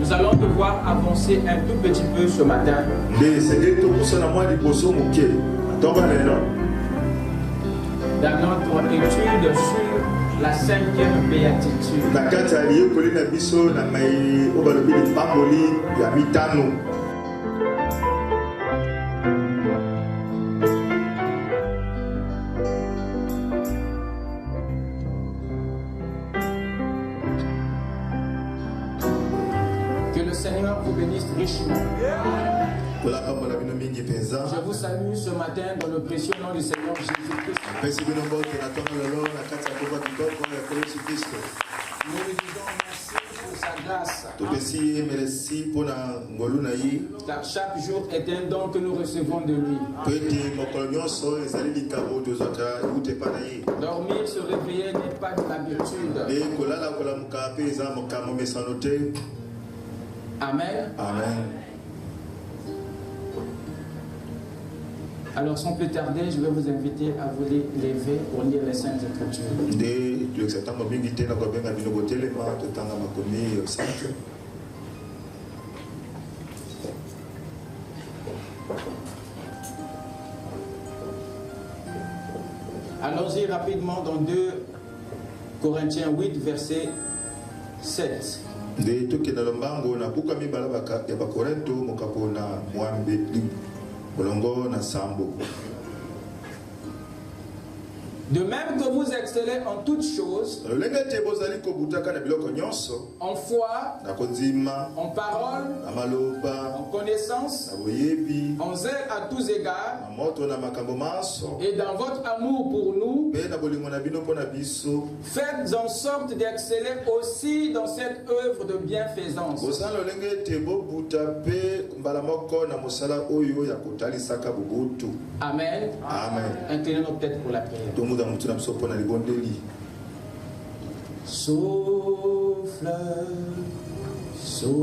Nous allons devoir avancer un tout petit peu ce matin. Dans notre étude sur la 5e béatitude. Que le Seigneur vous bénisse richement. Je vous salue ce matin dans le précieux nom du Seigneur Jésus-Christ. Nous lui disons merci pour sa grâce. Car chaque jour est un don que nous recevons de lui. Dormir, se réveiller n'est pas de l'habitude. Amen. Amen. Alors sans plus tarder, je vais vous inviter à vous lever pour lire les Saintes Écritures. Allons-y rapidement dans 2 Corinthiens 8, verset 7. De même que vous excellez en toutes choses, en foi, en parole, en connaissance, en zèle à tous égards, et dans votre amour pour nous, faites en sorte d'exceller aussi dans cette œuvre de bienfaisance. Amen. Amen. Inclinez nos têtes pour la prière. Souffle, souffle,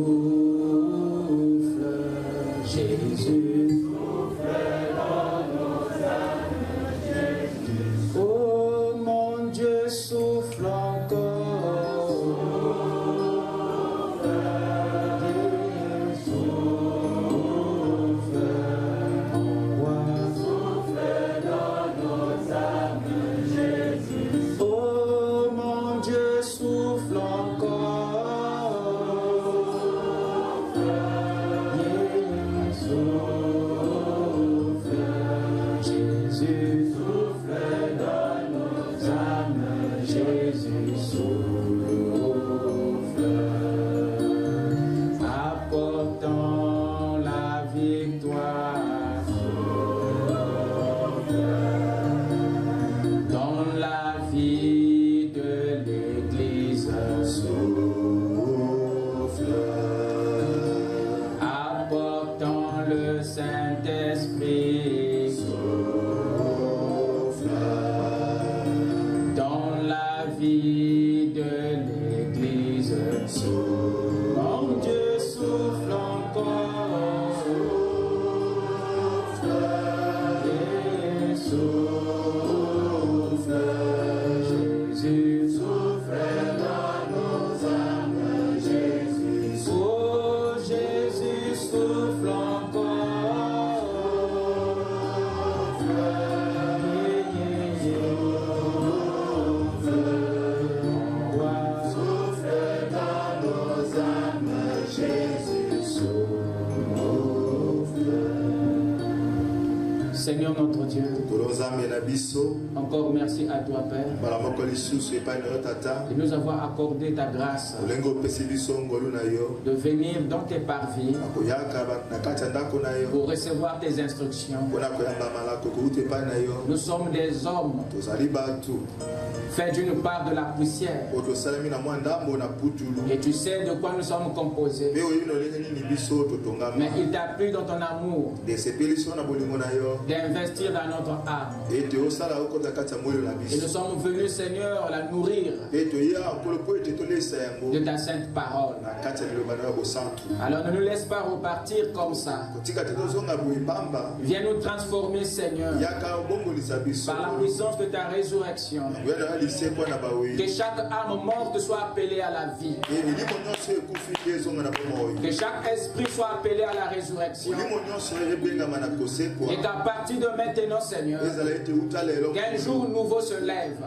Jésus. Oh mon Dieu, souffle encore. Seigneur notre Dieu, encore merci à toi Père de nous avoir accordé ta grâce de venir dans tes parvis pour recevoir tes instructions. Nous sommes des hommes faits d'une part de la poussière et tu sais de quoi nous sommes composés, mais il t'a plu dans ton amour d'investir dans notre âme Et nous sommes venus, Seigneur, la nourrir de ta sainte parole. Alors ne nous laisse pas repartir comme ça. Viens nous transformer, Seigneur, par la puissance de ta résurrection. Que chaque âme morte soit appelée à la vie. Que chaque esprit soit appelé à la résurrection. Et qu'à partir de maintenant, Seigneur, qu'un jour nouveau se lève.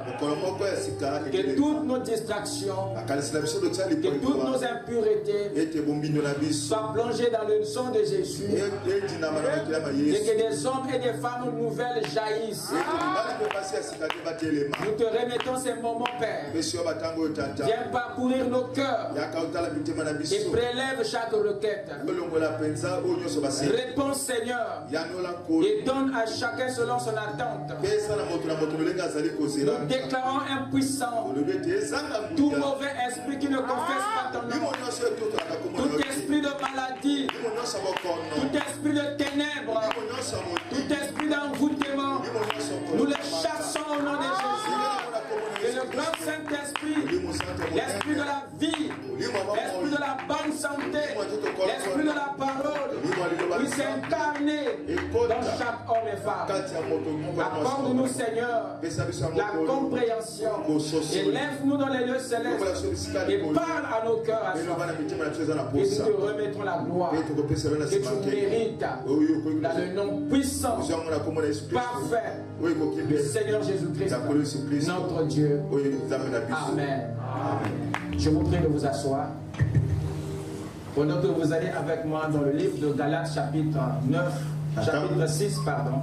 Que toutes nos distractions, que toutes nos impuretés soient plongées dans le sang de Jésus. Et que des hommes et des femmes nouvelles jaillissent. Nous te remettons ces moments, Père. Viens parcourir nos cœurs et prélève chaque requête. Réponds, Seigneur, et donne à chacun selon son attente. Nous déclarons impuissant tout mauvais esprit qui ne confesse pas ton nom, tout esprit de maladie, tout esprit de ténèbres, tout esprit d'envoûtement, nous les chassons au nom de Jésus. Et le grand Saint-Esprit, l'esprit de la vie, l'esprit de la bonne santé, l'esprit de la parole, qui s'est incarné dans chaque homme et femme. Accorde-nous, Seigneur, la compréhension. Élève-nous dans les lieux célestes et parle à nos cœurs à soi. Et nous te remettrons la gloire que tu mérites dans le nom puissant, parfait du Seigneur Jésus-Christ, notre Dieu. Amen. Je vous prie de vous asseoir. Pendant que vous allez avec moi dans le livre de Galates chapitre 6, pardon.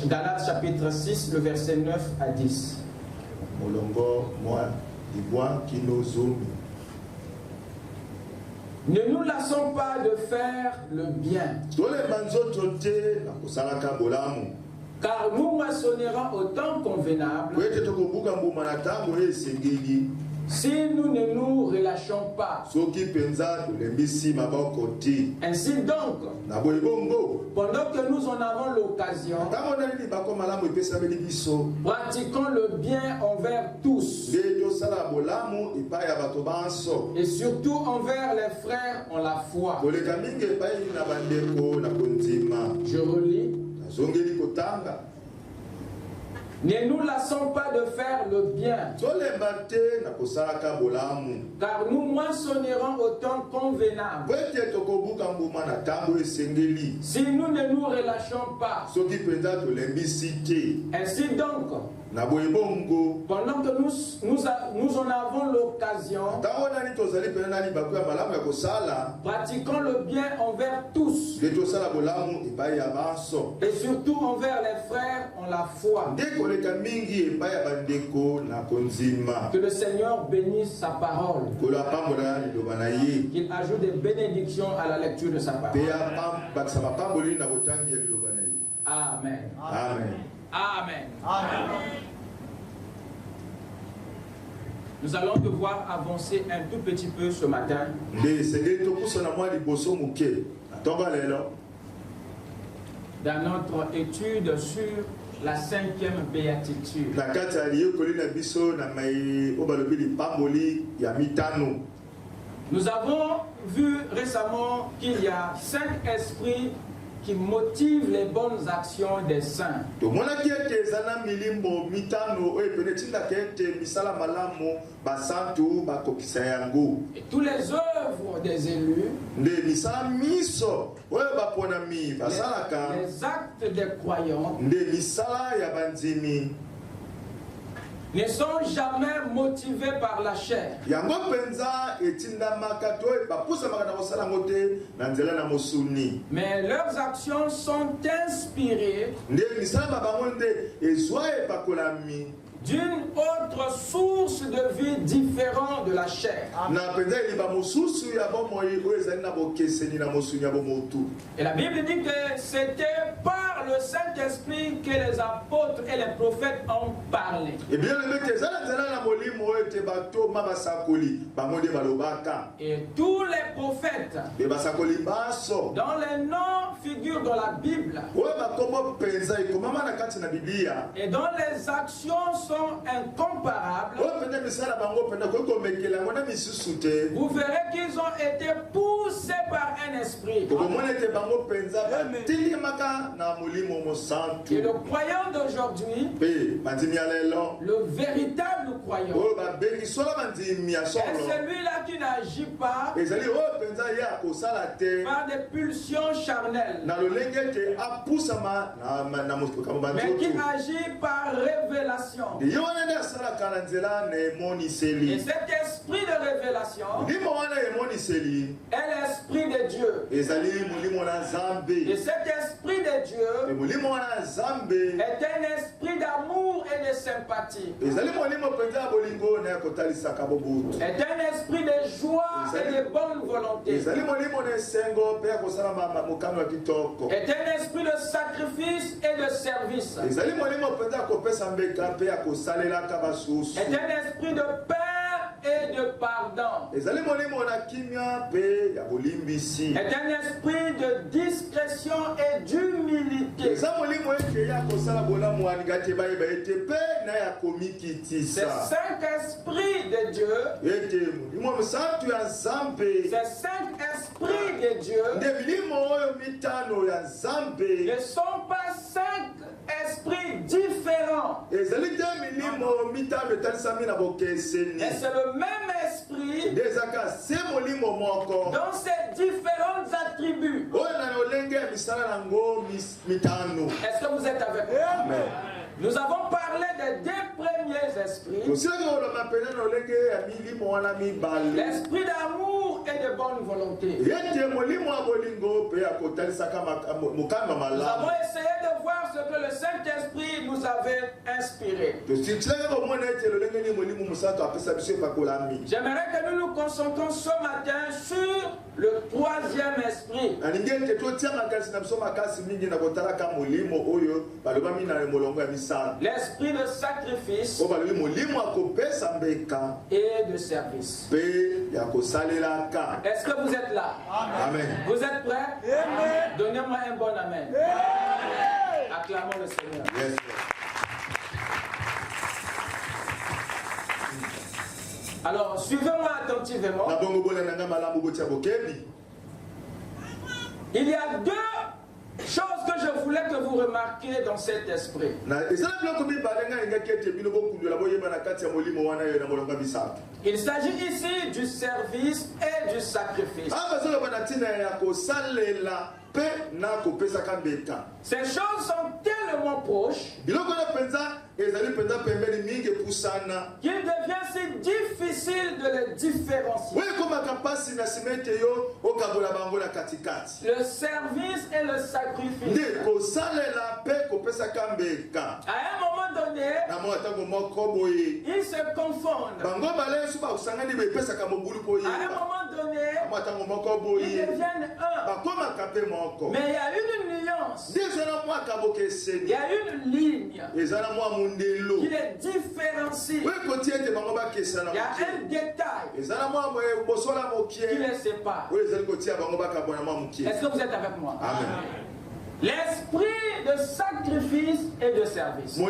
Galates chapitre 6, le verset 9 à 10. Ne nous lassons pas de faire le bien, car nous moissonnerons au temps convenable si nous ne nous relâchons pas. Ainsi donc, pendant que nous en avons l'occasion, pratiquons le bien envers tous, et surtout envers les frères en la foi. Je relis. Ne nous lassons pas de faire le bien, car nous moissonnerons au temps convenable si nous ne nous relâchons pas. Ainsi donc, pendant que nous en avons l'occasion, pratiquons le bien envers tous, et surtout envers les frères en la foi. Que le Seigneur bénisse sa parole, qu'il ajoute des bénédictions à la lecture de sa parole. Amen. Amen. Amen. Amen. Nous allons devoir avancer un tout petit peu ce matin dans notre étude sur la 5e béatitude. Nous avons vu récemment qu'il y a 5 esprits qui motive les bonnes actions des saints. Et tous les œuvres des élus, les actes des croyants, ne sont jamais motivés par la chair, mais leurs actions sont inspirées d'une autre source de vie différente de la chair. Et la Bible dit que c'était par le Saint-Esprit que les apôtres et les prophètes ont parlé. Et tous les prophètes dont les noms figurent dans la Bible et dont les actions sont incomparables, vous verrez qu'ils ont été poussés par un esprit. Et le croyant d'aujourd'hui, le véritable croyant, est celui-là qui n'agit pas par des pulsions charnelles, mais qui agit par révélation. Et cet esprit de révélation est l'esprit de Dieu. Et cet esprit de Dieu est un esprit d'amour et de sympathie. Est un esprit de joie et de bonne volonté. Est un esprit de sacrifice et de service. Est un esprit de paix et de pardon. Est un esprit de discrétion et d'humilité. Ce Saint-Esprit de Dieu, ce Saint-Esprit de Dieu ne sont pas cinq esprits différents. Et c'est le même esprit dans ses différents attributs. Est-ce que vous êtes avec moi? Amen. Nous avons parlé des deux premiers esprits. L'esprit d'amour et de bonne volonté. Nous avons essayé de voir ce que le Saint-Esprit nous avait inspiré. J'aimerais que nous nous concentrions ce matin sur le troisième esprit. L'esprit de sacrifice et de service. Est-ce que vous êtes là? Amen. Vous êtes prêts? Donnez-moi un bon amen. Acclamons le Seigneur. Yes. Alors, suivez-moi attentivement. Il y a deux chose que je voulais que vous remarquiez dans cet esprit. Il s'agit ici du service et du sacrifice. Ces choses sont tellement proches qu'il devient si difficile de les différencier. Le service et le sacrifice. À un moment donné, ils se confondent. À un moment donné, ils deviennent un. Mais il y a une nuance. Il y a une ligne qui les différencie. Il y a un détail qui les sépare. Est-ce que vous êtes avec moi? Amen. L'esprit de sacrifice et de service. Il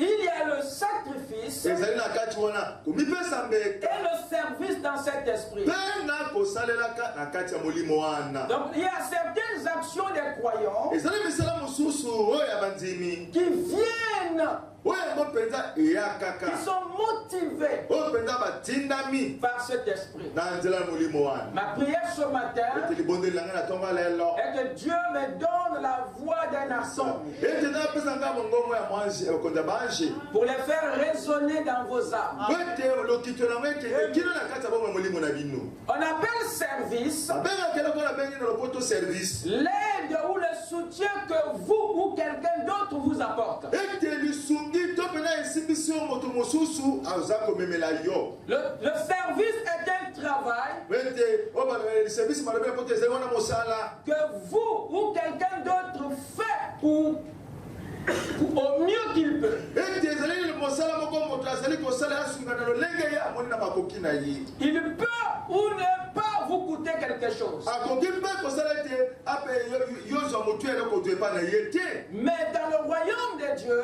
y a le sacrifice et le service dans cet esprit. Donc il y a certaines actions des croyants qui viennent, qui sont motivés par cet esprit. Ma prière ce matin est que Dieu me donne la voix d'un archange pour les faire résonner dans vos âmes. On appelle service l'aide ou le soutien que vous ou quelqu'un d'autre vous apporte. Le service est un travail que vous ou quelqu'un d'autre fait pour au mieux qu'il peut. Il peut ou ne pas vous coûter quelque chose. Mais dans le royaume de Dieu,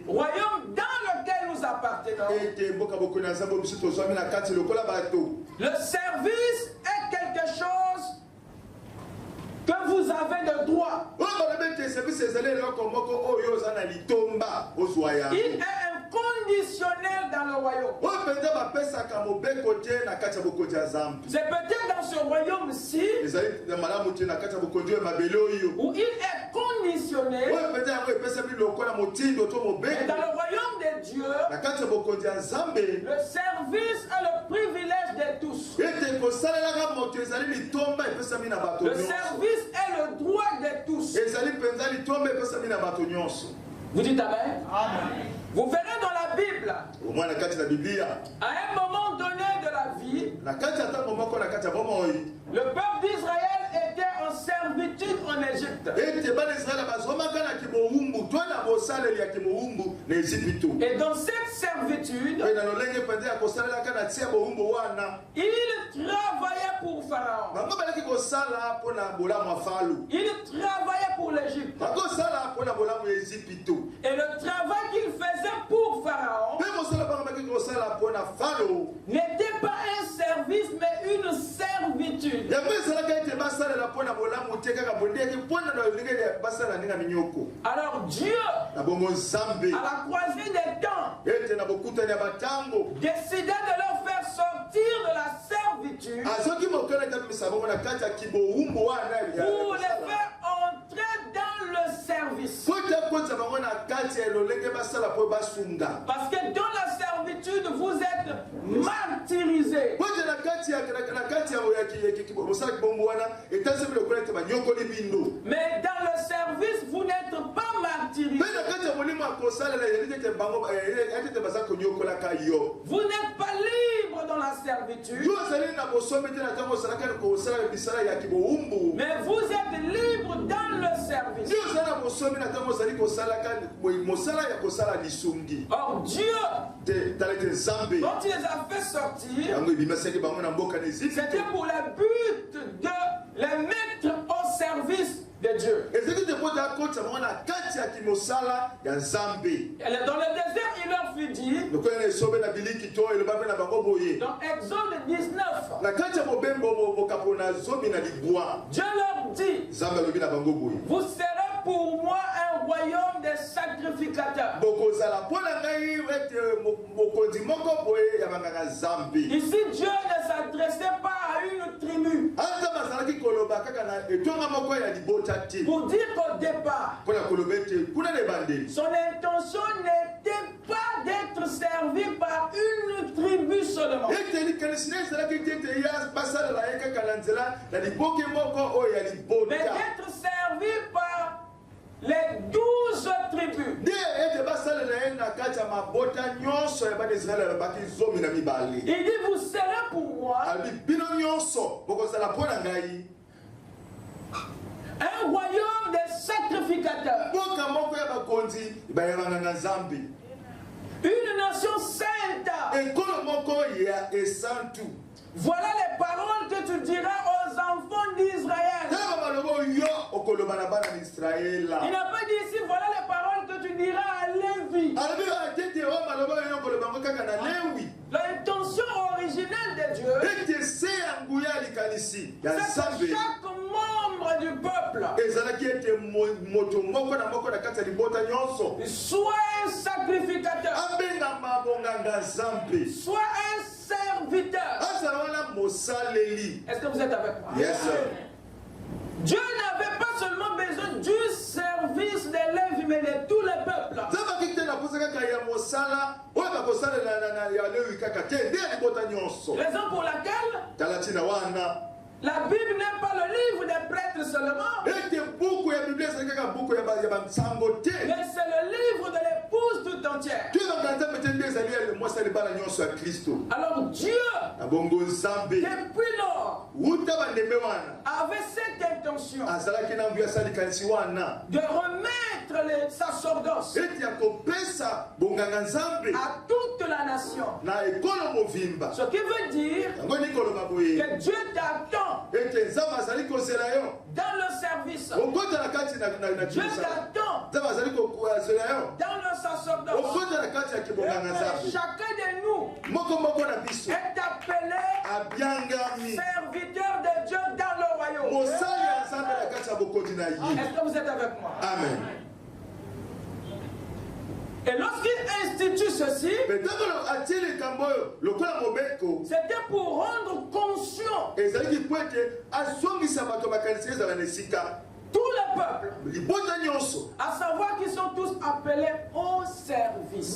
royaume dans lequel nous appartenons, le service est quelque chose que vous avez de droit. Il est inconditionnel dans le royaume. C'est peut-être dans ce royaume-ci où il est conditionné. Mais dans le royaume de Dieu, le service est le privilège de tous. Le service est le droit de tous. Vous dites Amen? Amen. Vous verrez dans la Bible, à un moment donné de la vie, le peuple d'Israël était en servitude en Égypte. Et dans cette servitude, il travaillait pour Pharaon. Il travaillait pour l'Égypte. Et le travail qu'il faisait pour Pharaon n'était pas un service mais une servitude. Alors Dieu, à la croisée des temps, décida de leur faire sortir de la servitude pour les faire entrer dans le service. Parce que dans la servitude, vous êtes martyrisés. Mais dans le service, vous n'êtes pas martyrisés. Vous n'êtes pas libre dans la servitude. Mais vous êtes libre dans le service. Or Dieu, quand il les a fait sortir, c'était pour le but de les mettre au service de Dieu. Dans le désert, il leur fut dit, dans Exode 19, Dieu leur dit, vous serez pour moi un royaume de sacrificateurs. Ici, Dieu ne s'adressait pas à une tribu. Pour dire qu'au départ, son intention n'était pas d'être servi par une tribu seulement, mais d'être servi par les 12 tribus. Il dit, vous serez pour moi un royaume de sacrificateurs, une nation sainte. Voilà les paroles que tu diras aux enfants d'Israël. Il n'a pas dit ici, voilà les paroles que tu diras à Lévi. L'intention originelle de Dieu, c'est que chaque membre du peuple soit un sacrificateur, soit un serviteur. Est-ce que vous êtes avec moi? Yes, sir. Dieu n'avait pas seulement besoin du service de Lévi, mais de tout le peuple. Raison pour laquelle la Bible n'est pas le livre des prêtres seulement, mais c'est le livre de l'épouse tout entière. Alors Dieu depuis lors, avait cette intention de remettre le sacerdoce à toute la nation. Ce qui veut dire que Dieu t'attend dans le service. Dieu t'attend dans le sacerdoce. Et chacun de nous est appelé serviteur de Dieu dans le royaume. Est-ce que vous êtes avec moi? Amen. Et lorsqu'il institue ceci, c'était pour rendre conscient tout le peuple, à savoir qu'ils sont tous appelés au service.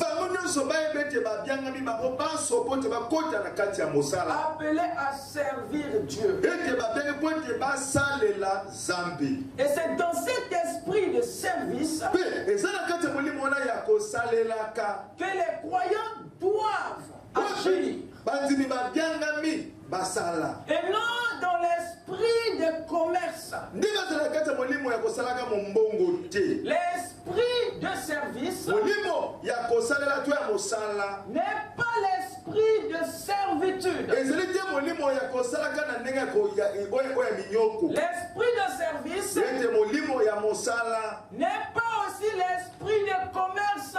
Appelés à servir Dieu. Et c'est dans cet esprit de service que les croyants doivent agir. Et non dans l'esprit de commerce. L'esprit de service n'est pas l'esprit de servitude. L'esprit de service n'est pas aussi l'esprit de commerce.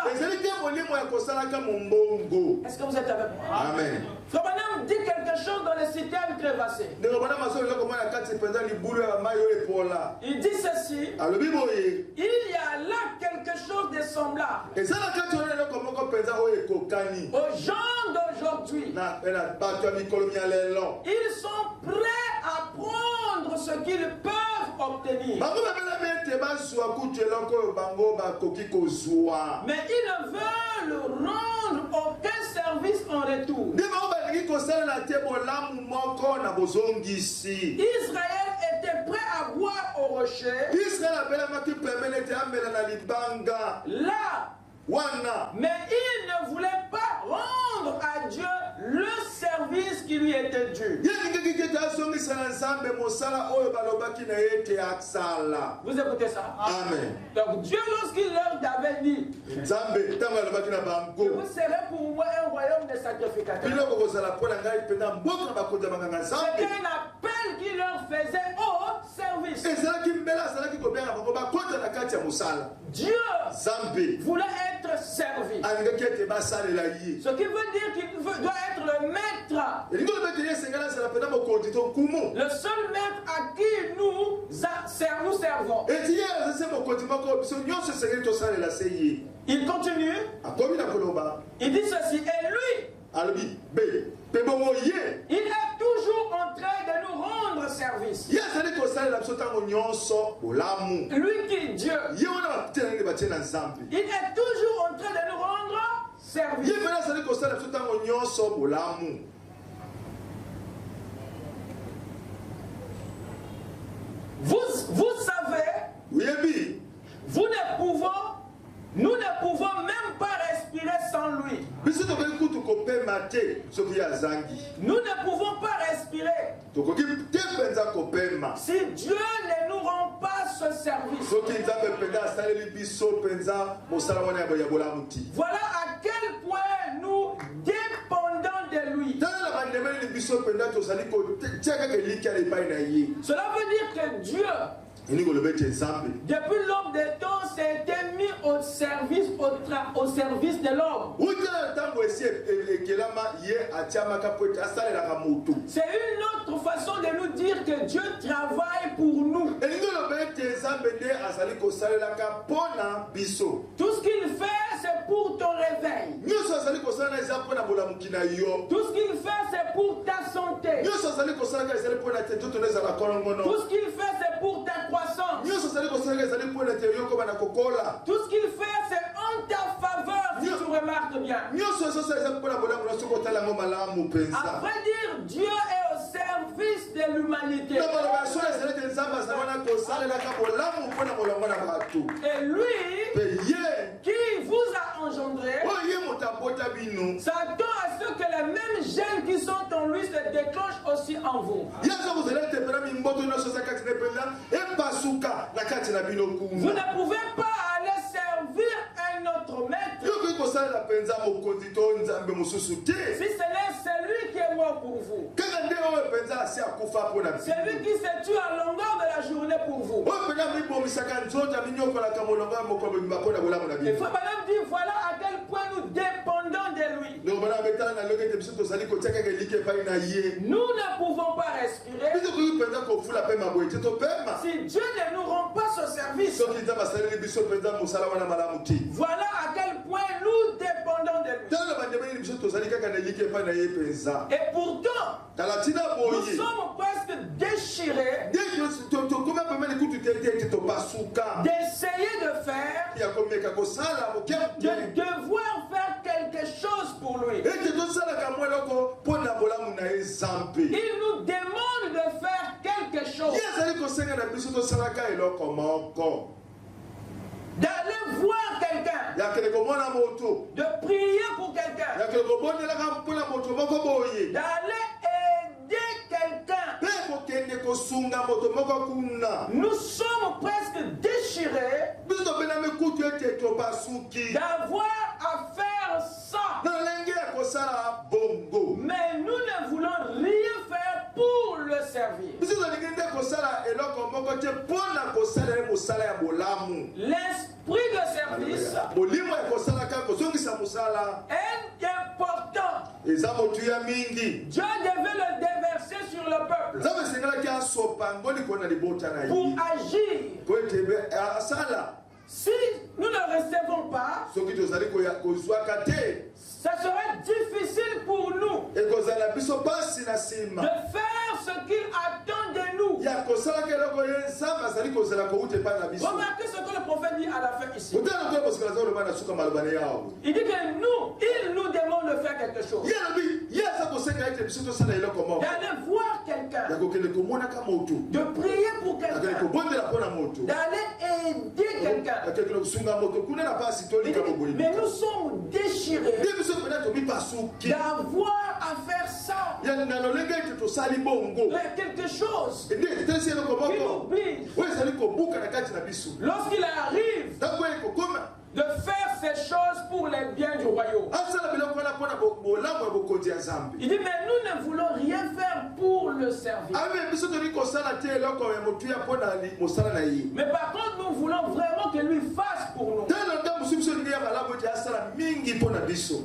Est-ce que vous êtes avec moi? Amen. Frère Branham dit quelque chose dans les citernes crevassées. Il dit ceci. Il y a là quelque chose de semblable aux gens d'aujourd'hui. Ils sont prêts à prendre ce qu'ils peuvent obtenir, mais ils ne veulent rendre aucun service en retour. Israël était prêt à boire au rocher là, mais il ne voulait pas rendre à Dieu le service qui lui était dû. Vous écoutez ça? Amen. Donc Dieu, lorsqu'il leur avait dit, vous serez pour moi un royaume de sacrificateurs, c'était un appel qu'il leur faisait au service. Dieu voulait être servi. Ce qui veut dire qu'il doit être le maître. Le seul maître à qui nous servons. Il continue. Il dit ceci. Et lui, il est toujours en train de nous rendre service. Lui qui est Dieu, il est toujours en train de nous rendre service. Vous savez, nous ne pouvons même pas respirer sans lui. Nous ne pouvons pas respirer si Dieu ne nous rend pas ce service. Voilà à quel point nous dépendons de lui. Cela veut dire que Dieu, depuis l'aube des temps, s'est mis au service de l'homme. C'est une autre façon de nous dire que Dieu travaille pour nous. Tout ce qu'il fait, c'est pour ton réveil. Tout ce qu'il fait, c'est pour ta santé. Tout ce qu'il fait, c'est pour ta croissance. Tout ce qu'il fait, c'est en ta faveur, si tu remarques bien. À vrai dire, Dieu est au service de l'humanité. Et lui, qui vous a engendré, s'attend à ce que la les mêmes gènes qui sont en lui se déclenchent aussi en vous. Vous ne pouvez pas aller servir un autre maître si ce n'est celui qui est mort pour vous. Celui qui se tue à longueur de la journée pour vous. Il faut maintenant dire voilà à quel point nous dépendons de lui. Nous ne pouvons pas respirer si Dieu ne nous rend pas ce service. Voilà à quel point nous dépendons de lui. Et pourtant, nous sommes presque déchirés d'essayer de faire, de devoir faire quelque chose pour lui. Il nous demande de faire quelque chose. D'aller voir quelqu'un, de prier pour quelqu'un, d'aller aider quelqu'un. Nous sommes presque déchirés d'avoir à faire ça. Mais nous ne voulons rien faire pour le servir. L'esprit de service est important. Dieu devait le déverser sur le peuple pour agir. Si nous ne recevons pas, ça serait difficile pour nous de faire ce qu'il attend de nous. Remarquez ce que le prophète dit à la fin ici. Il dit que il nous demande de faire quelque chose. D'aller voir quelqu'un, de prier pour quelqu'un, d'aller aider quelqu'un. Mais nous sommes déchirés d'avoir à faire ça. Il y a quelque chose qui nous oblige. Lorsqu'il arrive de faire ces choses pour les biens du royaume, il dit mais nous ne voulons rien faire pour le service. Mais par contre nous voulons vraiment que lui fasse pour nous.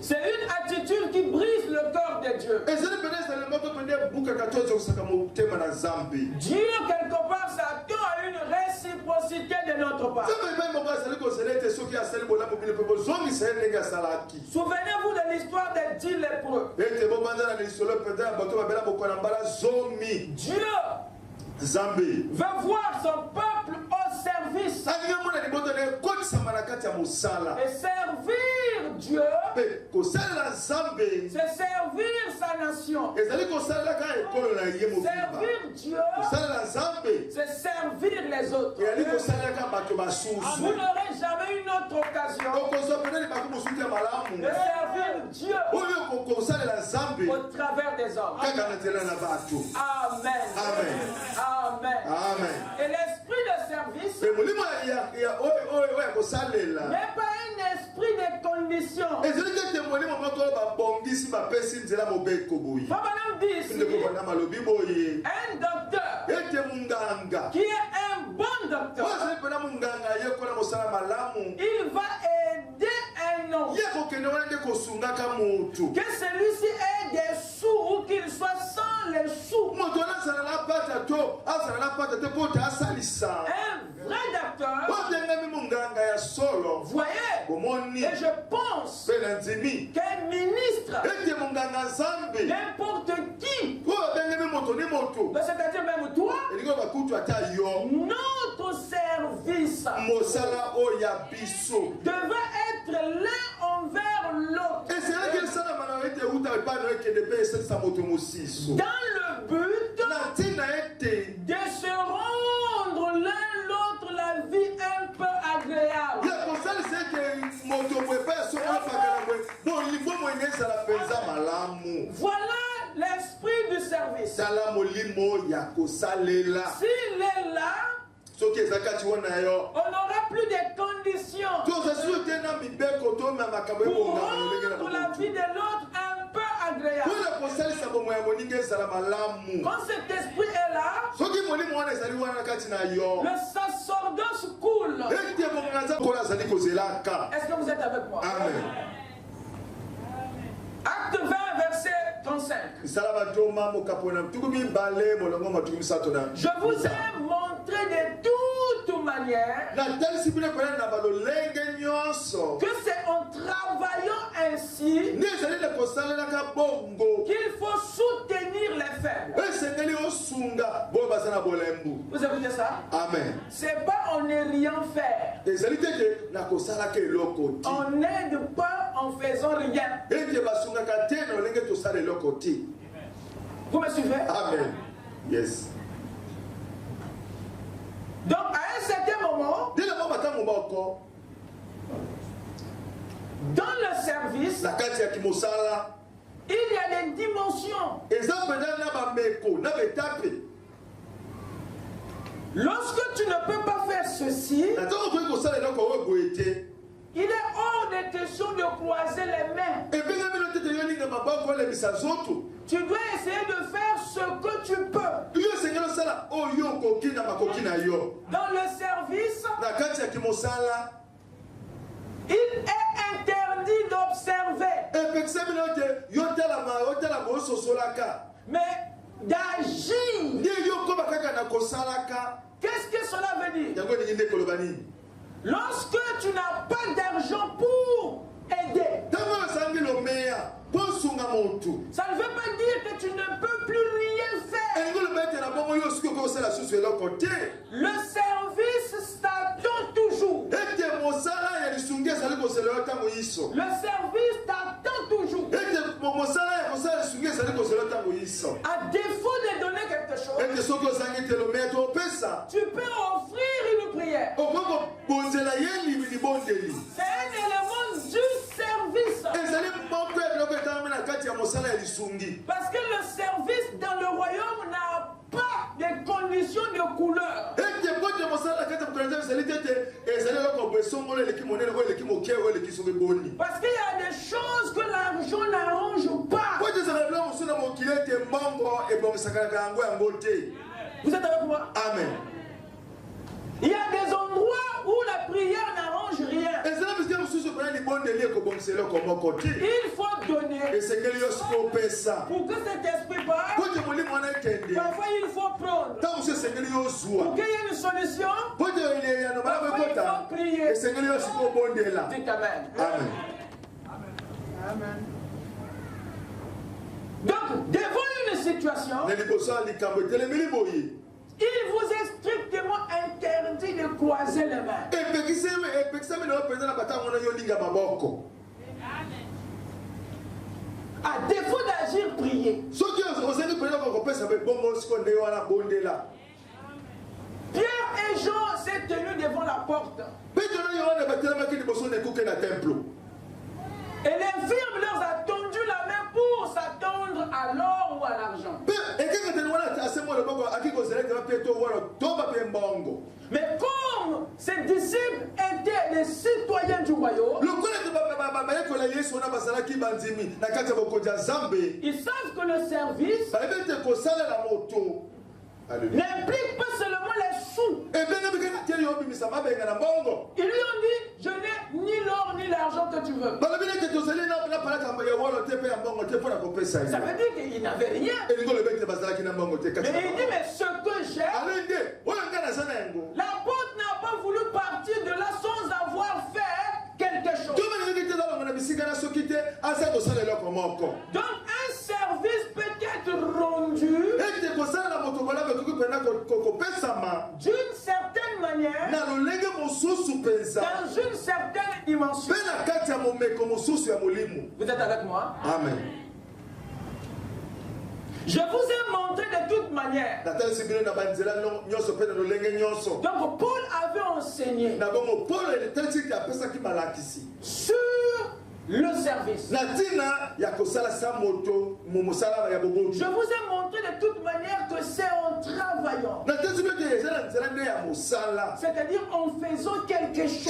C'est une attitude qui brise le corps de Dieu. Dieu quelque part s'attend à une réciprocité de notre part. Souvenez-vous de l'histoire des 10 lépreux. Dieu veut voir son peuple au service. Et servir Dieu, c'est servir sa nation. Servir Dieu, c'est servir les autres. Vous n'aurez jamais une autre occasion de servir Dieu au travers des hommes. Amen. Amen. Amen. Et l'esprit de service n'est pas un esprit de condition. Madame dit ici, un docteur qui est un bon docteur, il va aider un homme que celui-ci ait des sous ou qu'il soit sans les sous. Un vrai docteur, voyez, et je pense qu'un ministre, n'importe qui, c'est-à-dire même toi, notre service devait être l'un envers l'autre, dans le but de se rendre l'un l'autre la vie un peu agréable. Voilà l'esprit du service. S'il est là, on n'aura plus de conditions pour rendre la vie de l'autre un peu agréable. Quand cet esprit est là, le sacerdoce coule. Est-ce que vous êtes avec moi? Amen. Acte 20, verset 35. Je vous ai montré de toute manière que c'est en travaillant ainsi qu'il faut soutenir les faibles. Vous écoutez ça? Amen. C'est pas en ne rien faire. On n'aide pas en faisant rien. Vous me suivez? Amen. Yes. Donc à un certain moment, dans le service, il y a des dimensions. Lorsque tu ne peux pas faire ceci, il est hors de question de croiser les mains. Tu dois essayer de faire ce que tu peux. Dans le service, il est interdit d'observer, mais d'agir. Qu'est-ce que cela veut dire? Lorsque tu n'as pas d'argent pour aider, ça ne veut pas dire que tu ne peux plus rien faire. Le service t'attend toujours. Le service t'attend toujours. À défaut de donner quelque chose, tu peux offrir une prière. C'est un élément du service. Parce que le service dans le royaume n'a pas de conditions de couleur. Parce qu'il y a des choses que l'argent n'arrange pas. Vous êtes avec moi? Amen. Il y a des endroits où la prière n'arrange rien. Il faut donner pour que cet esprit parte. Parfois il faut prendre pour qu'il y ait une solution. Parfois il faut prier. Dites Amen. Amen. Amen. Donc devant une situation, il vous est strictement interdit de croiser les mains. À défaut d'agir, prier. Pierre et Jean s'est tenus devant la porte. Et les infirmes leur a tendu la main pour s'attendre à l'or ou à l'argent. Mais comme ces disciples étaient les citoyens du royaume, ils savent que le service n'implique pas seulement les sous. Ils lui ont dit, je n'ai ni l'or ni l'argent que tu veux. Ça veut dire qu'il n'avait rien. Mais il dit, mais ce que j'ai, l'apôtre n'a pas voulu partir de là sans avoir fait quelque chose. Donc un service peut être rendu d'une certaine manière, dans une certaine dimension. Vous êtes avec moi? Amen. Je vous ai montré de toute manière. Donc Paul avait enseigné sur le service. Je vous ai montré de toute manière que c'est en travaillant, c'est-à-dire en faisant quelque chose,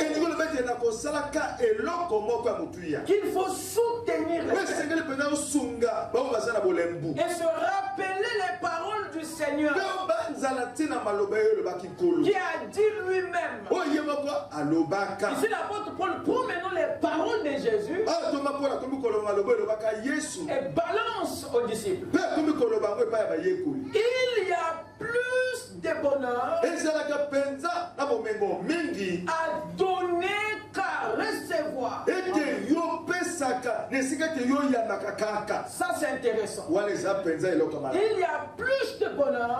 qu'il faut soutenir les et se rappeler les paroles du Seigneur qui a dit lui-même. Ici l'apôtre Paul prend maintenant les paroles de Jésus et balance aux disciples. Il y a plus de bonheur à donner qu'à recevoir. Ça c'est intéressant. Il y a plus de bonheur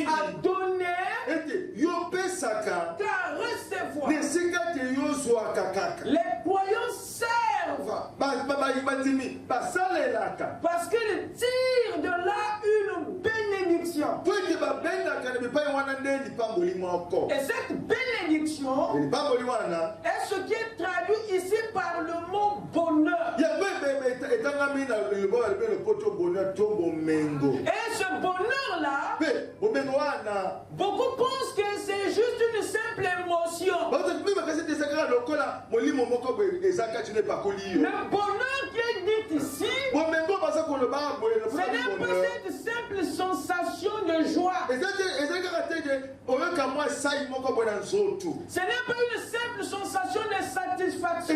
à donner qu'à recevoir. Les croyants servent parce qu'ils tirent de là une bénédiction. Et cette bénédiction est ce qui est traduit ici par le mot bonheur. Et ce bonheur-là, beaucoup pensent que c'est juste une simple émotion. Le bonheur qui est dit ici, ce n'est pas cette simple sensation de joie. Ce n'est pas une simple sensation de satisfaction.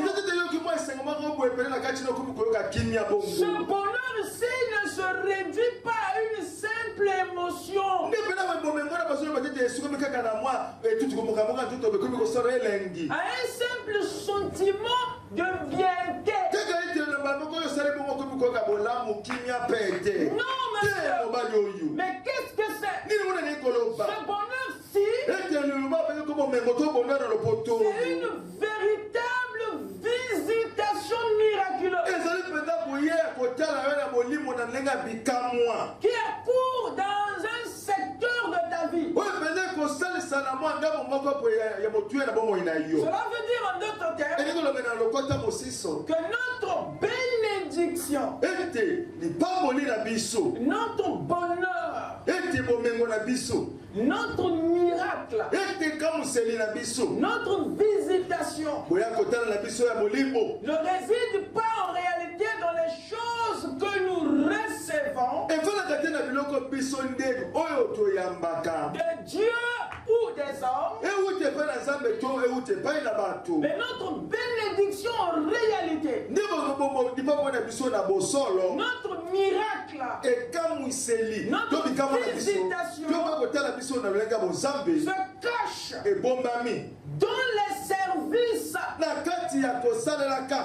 Ce bonheur ici ne se réduit pas à une simple émotion, à un simple sentiment de bien-être. Non, monsieur. Mais qu'est-ce que c'est? Ce bonheur-ci, c'est une véritable visitation miraculeuse qui a cours dans un secteur de ta vie. Cela veut dire en d'autres termes que notre bénédiction, notre bonheur, notre miracle, notre visitation ne réside pas en réalité dans les choses que nous recevons de Dieu ou des hommes, mais notre bénédiction en réalité, notre miracle, notre visitation se cache dans les services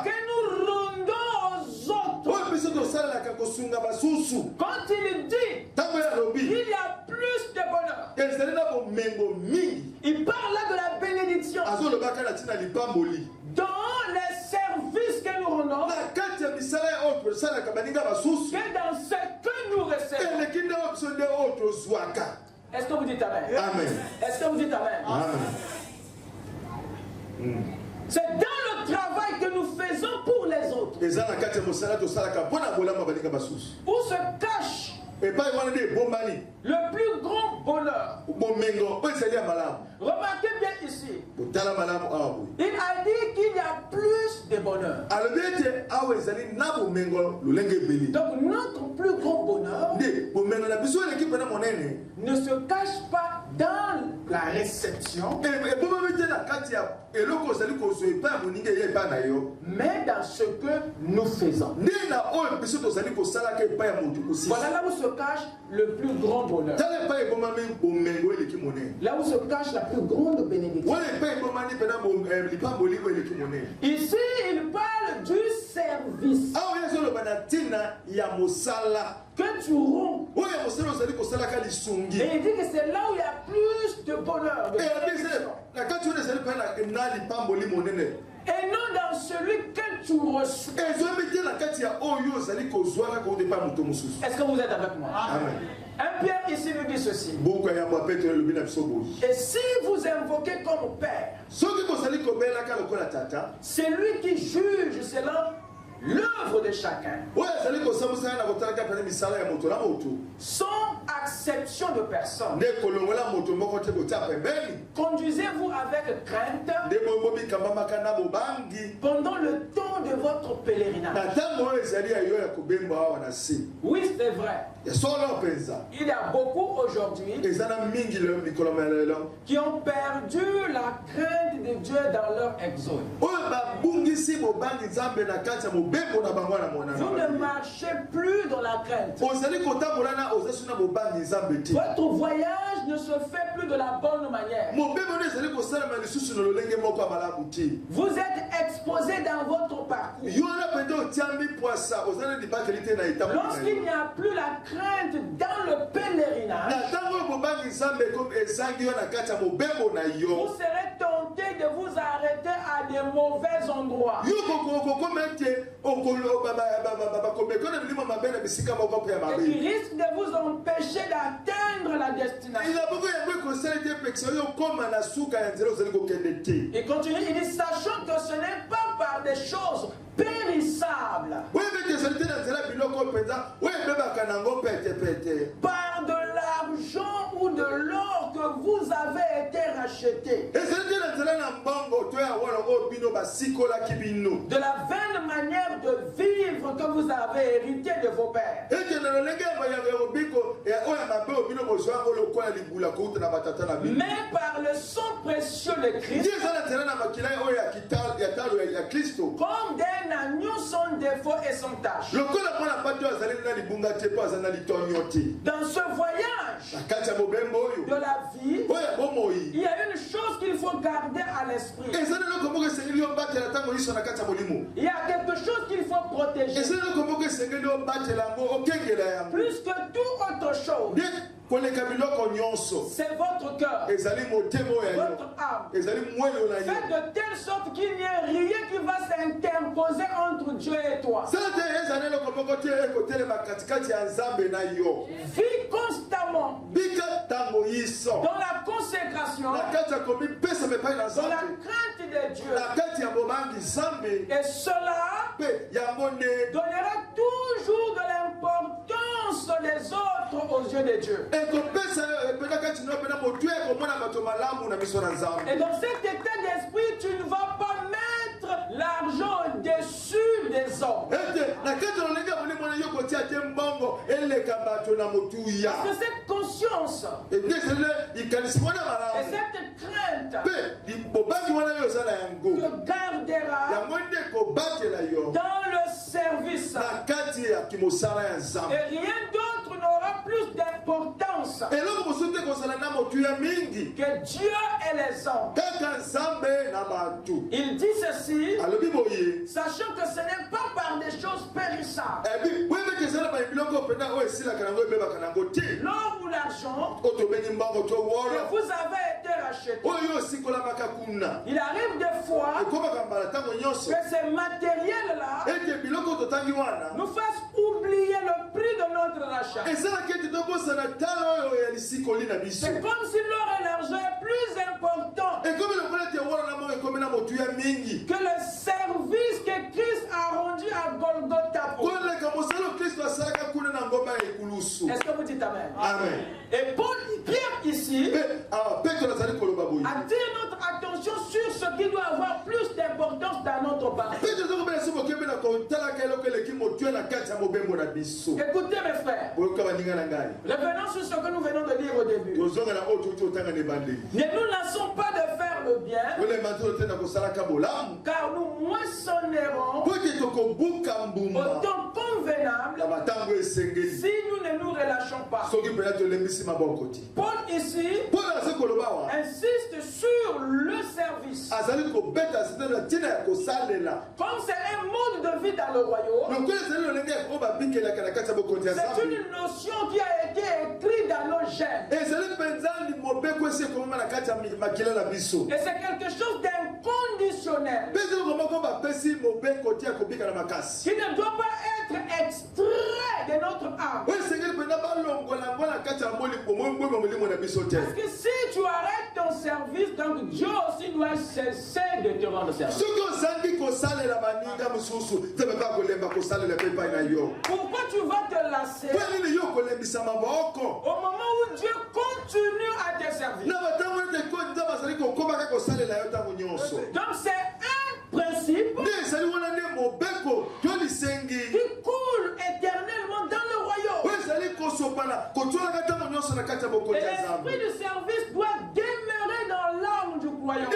que nous rendons aux autres. Quand il dit qu'il y a plus de bonheur, il parle là de la bénédiction dans les services que nous rendons, que dans ce que nous recevons. Est-ce que vous dites amen? Amen. Est-ce que vous dites amen? Amen. C'est dans le travail que nous faisons pour les autres où se cache le plus grand bonheur. Remarquez bien ici, il a dit qu'il y a plus de bonheur. Donc notre plus grand bonheur ne se cache pas dans la réception, mais dans ce que nous faisons. Voilà là où se cache le plus grand bonheur. Là où se cache la plus grande bénédiction. Ici, il parle du service que tu rends. Et il dit que c'est là où il y a plus de bonheur. Et non dans celui que tu reçois. Est-ce que vous êtes avec moi? Amen. Un Pierre ici nous dit ceci. Et si vous invoquez comme Père, c'est lui qui juge selon l'œuvre de chacun, sans acception de personne. Conduisez-vous avec crainte pendant le temps de votre pèlerinage. Oui, c'est vrai. Il y a beaucoup aujourd'hui qui ont perdu la crainte de Dieu dans leur exode. Vous ne marchez plus dans la crainte. Votre voyage ne se fait plus de la bonne manière. Vous êtes exposé dans votre parcours. Lorsqu'il n'y a plus la crainte dans le pèlerinage, vous serez tenté de vous arrêter à des mauvais endroits. Et qui risque de vous empêcher d'atteindre la destination. Il continue, il dit, sachant que ce n'est pas par des choses périssables, par de l'argent ou de l'or que vous avez été rachetés, de la vaine manière de vivre que vous avez hérité de vos pères, mais par le sang précieux de Christ, comme d'un agneau sans défaut et sans tâche. Dans ce voyage de la vie, il y a une chose qu'il faut garder à l'esprit. Il y a quelque chose qu'il faut protéger. Plus que toute autre chose, c'est votre cœur, votre âme. Faites de telle sorte qu'il n'y ait rien qui va s'interposer entre Dieu et toi. Vis constamment dans la consécration, dans la crainte de Dieu. Et cela donnera toujours de l'importance des autres aux yeux de Dieu. Et dans cet état d'esprit, tu ne vas pas mettre l'argent au-dessus des hommes. Parce que cette conscience et cette crainte te gardera dans le service. Et rien d'autre n'aura plus d'importance que Dieu et les hommes. Il dit ceci, sachant que ce n'est pas par des choses périssables, l'or ou l'argent que vous avez été racheté. Il arrive des fois que ces matériels-là nous fassent oublier le prix de notre rachat. C'est comme si l'or et l'argent est plus important que le service que Christ a rendu à Golgotha. Est-ce que vous dites Amen? Amen. Et Pierre ici attire notre attention sur ce qui doit avoir plus d'importance dans notre parcours. Écoutez mes frères, revenons sur ce que nous venons de dire au début. Ne nous lassons pas de faire le bien, car nous moissonnerons au temps convenable si nous ne nous relâchons pas. Paul ici insiste sur le service. Comme c'est un mode de vie dans le royaume, c'est une notion qui a été écrite dans nos gènes. Et c'est quelque chose d'inconditionnel traditionnel qui ne doit pas être extrait de notre âme. Parce que si tu arrêtes ton service, donc Dieu aussi doit cesser de te rendre service. Pourquoi tu vas te lasser au moment où Dieu continue à te servir? Donc c'est un principe qui coule éternellement dans le royaume. Et l'esprit du service doit demeurer dans l'âme du royaume.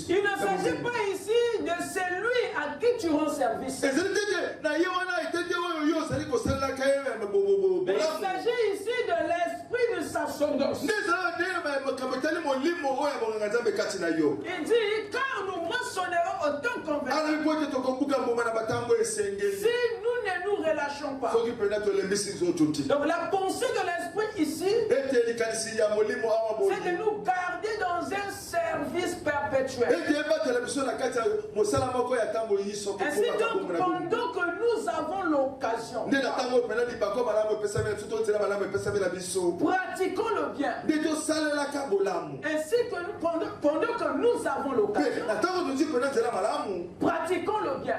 Il ne s'agit pas ici de celui à qui tu rends service. Il s'agit ici de l'esprit du sacerdoce. Il dit, car nous mentionnerons autant qu'on veut. Si nous ne nous relâchons pas. Donc la pensée de l'esprit ici, c'est de nous garder dans un service perpétuel. Ainsi donc, pendant que nous avons l'occasion, pratiquons le bien. Ainsi que pendant que nous avons l'occasion, pratiquons le bien.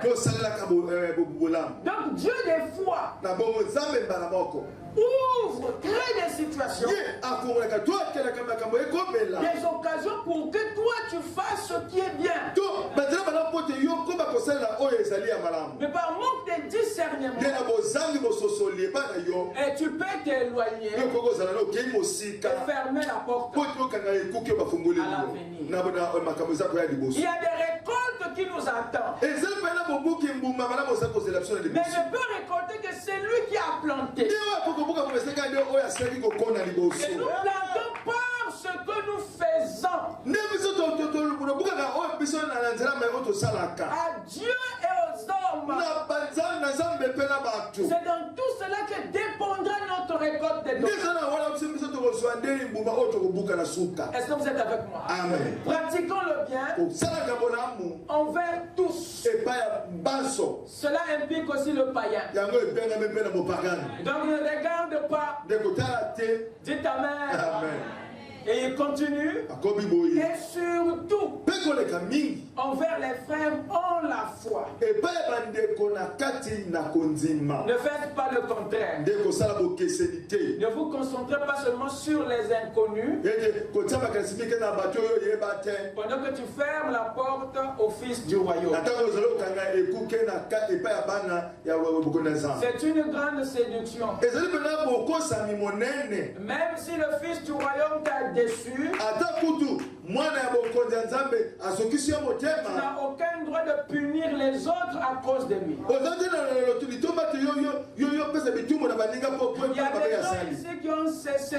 Donc Dieu des fois ouvre, crée des situations, des occasions pour que toi tu fasses ce qui est bien. Mais par manque de discernement, et tu peux t'éloigner et fermer la porte à l'avenir. Il y a des récoltes qui nous attendent. Mais je peux récolter que c'est lui qui a planté. Et nous plantons par ce que nous faisons à Dieu et aux hommes. C'est dans tout cela que dépendra notre récolte de demain. Est-ce que vous êtes avec moi? Amen. Pratiquons le bien envers tous. Cela implique aussi le païen. Donc ne regarde pas. Dites Amen. Amen. Et il continue. Et surtout, envers les frères en la foi. Ne faites pas le contraire. Ne vous concentrez pas seulement sur les inconnus. Pendant que tu fermes la porte au fils du royaume. C'est une grande séduction. Même si le fils du royaume t'a déçu, tu n'as aucun droit de punir les autres à cause de lui. Il y a des gens ici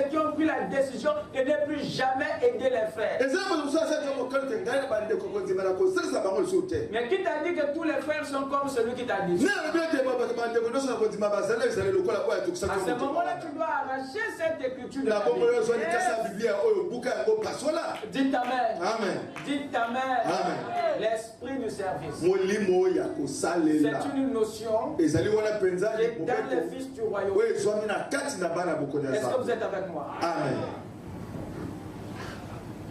qui ont pris la décision de ne plus jamais aider les frères. Mais qui t'a dit que tous les frères sont comme celui qui t'a dit? À ce moment-là, tu dois arracher cette écriture de la Bible. Dites Amen. Amen. Dites Amen. Amen. L'esprit du service. C'est une notion qui est dans les fils du royaume. Est-ce que vous êtes avec moi? Amen.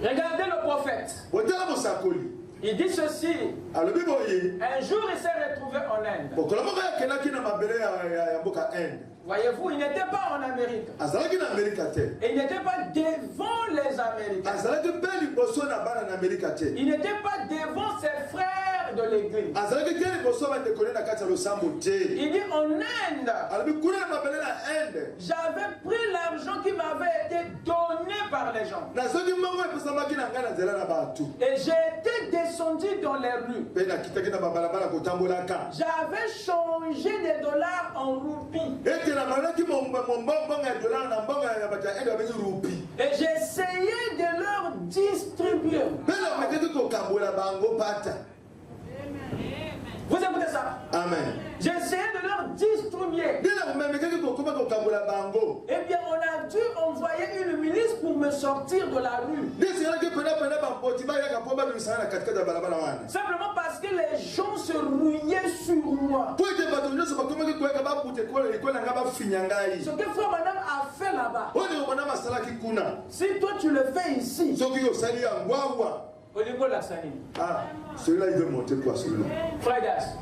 Regardez le prophète. Il dit ceci. Un jour il s'est retrouvé en Inde. Voyez-vous, il n'était pas en Amérique. Et il n'était pas devant les Américains. Il n'était pas devant ses frères de l'église. Il dit en Inde, j'avais pris l'argent qui m'avait été donné par les gens. Et j'ai été descendu dans les rues. J'avais changé des dollars en roupies. Et j'essayais de leur distribuer. Vous écoutez ça? Amen. J'essayais de leur distribuer. Eh bien, on a dû envoyer une milice pour me sortir de la rue. Simplement parce que les gens se ruaient sur moi. Ce que frère madame a fait là-bas, si toi tu le fais ici, celui-là il veut monter quoi, celui-là? Frère Das,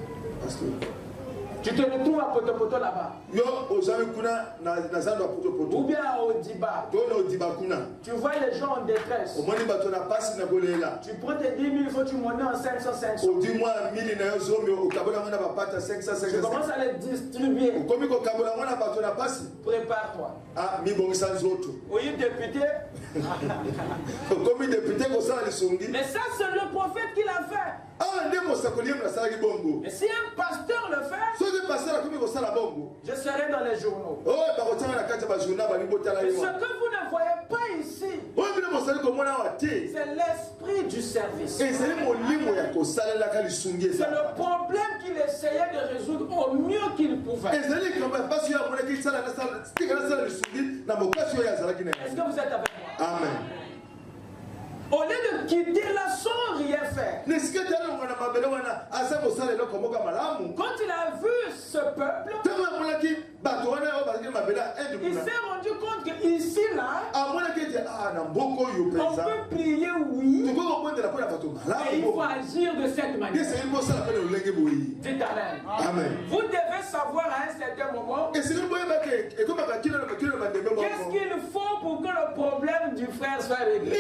tu te retrouves à Poto là-bas. Ou bien à Odiba. Tu vois les gens en détresse. Tu prends tes 10 000, il faut que tu montes en 500. Tu commences à les distribuer. Prépare-toi. Oui, député. Mais ça, c'est le prophète qui l'a fait. Et si un pasteur le fait, je serai dans les journaux. Et ce que vous ne voyez pas ici, c'est l'esprit du service. C'est le problème qu'il essayait de résoudre au mieux qu'il pouvait. Est-ce que vous êtes avec moi? Amen. Au lieu de quitter là sans rien faire. Quand il a vu ce peuple, il s'est rendu compte qu'ici là, on peut prier oui, et il faut agir de cette manière. Dites Amen. Vous devez savoir à un certain moment qu'est-ce qu'il faut pour que le problème du frère soit réglé.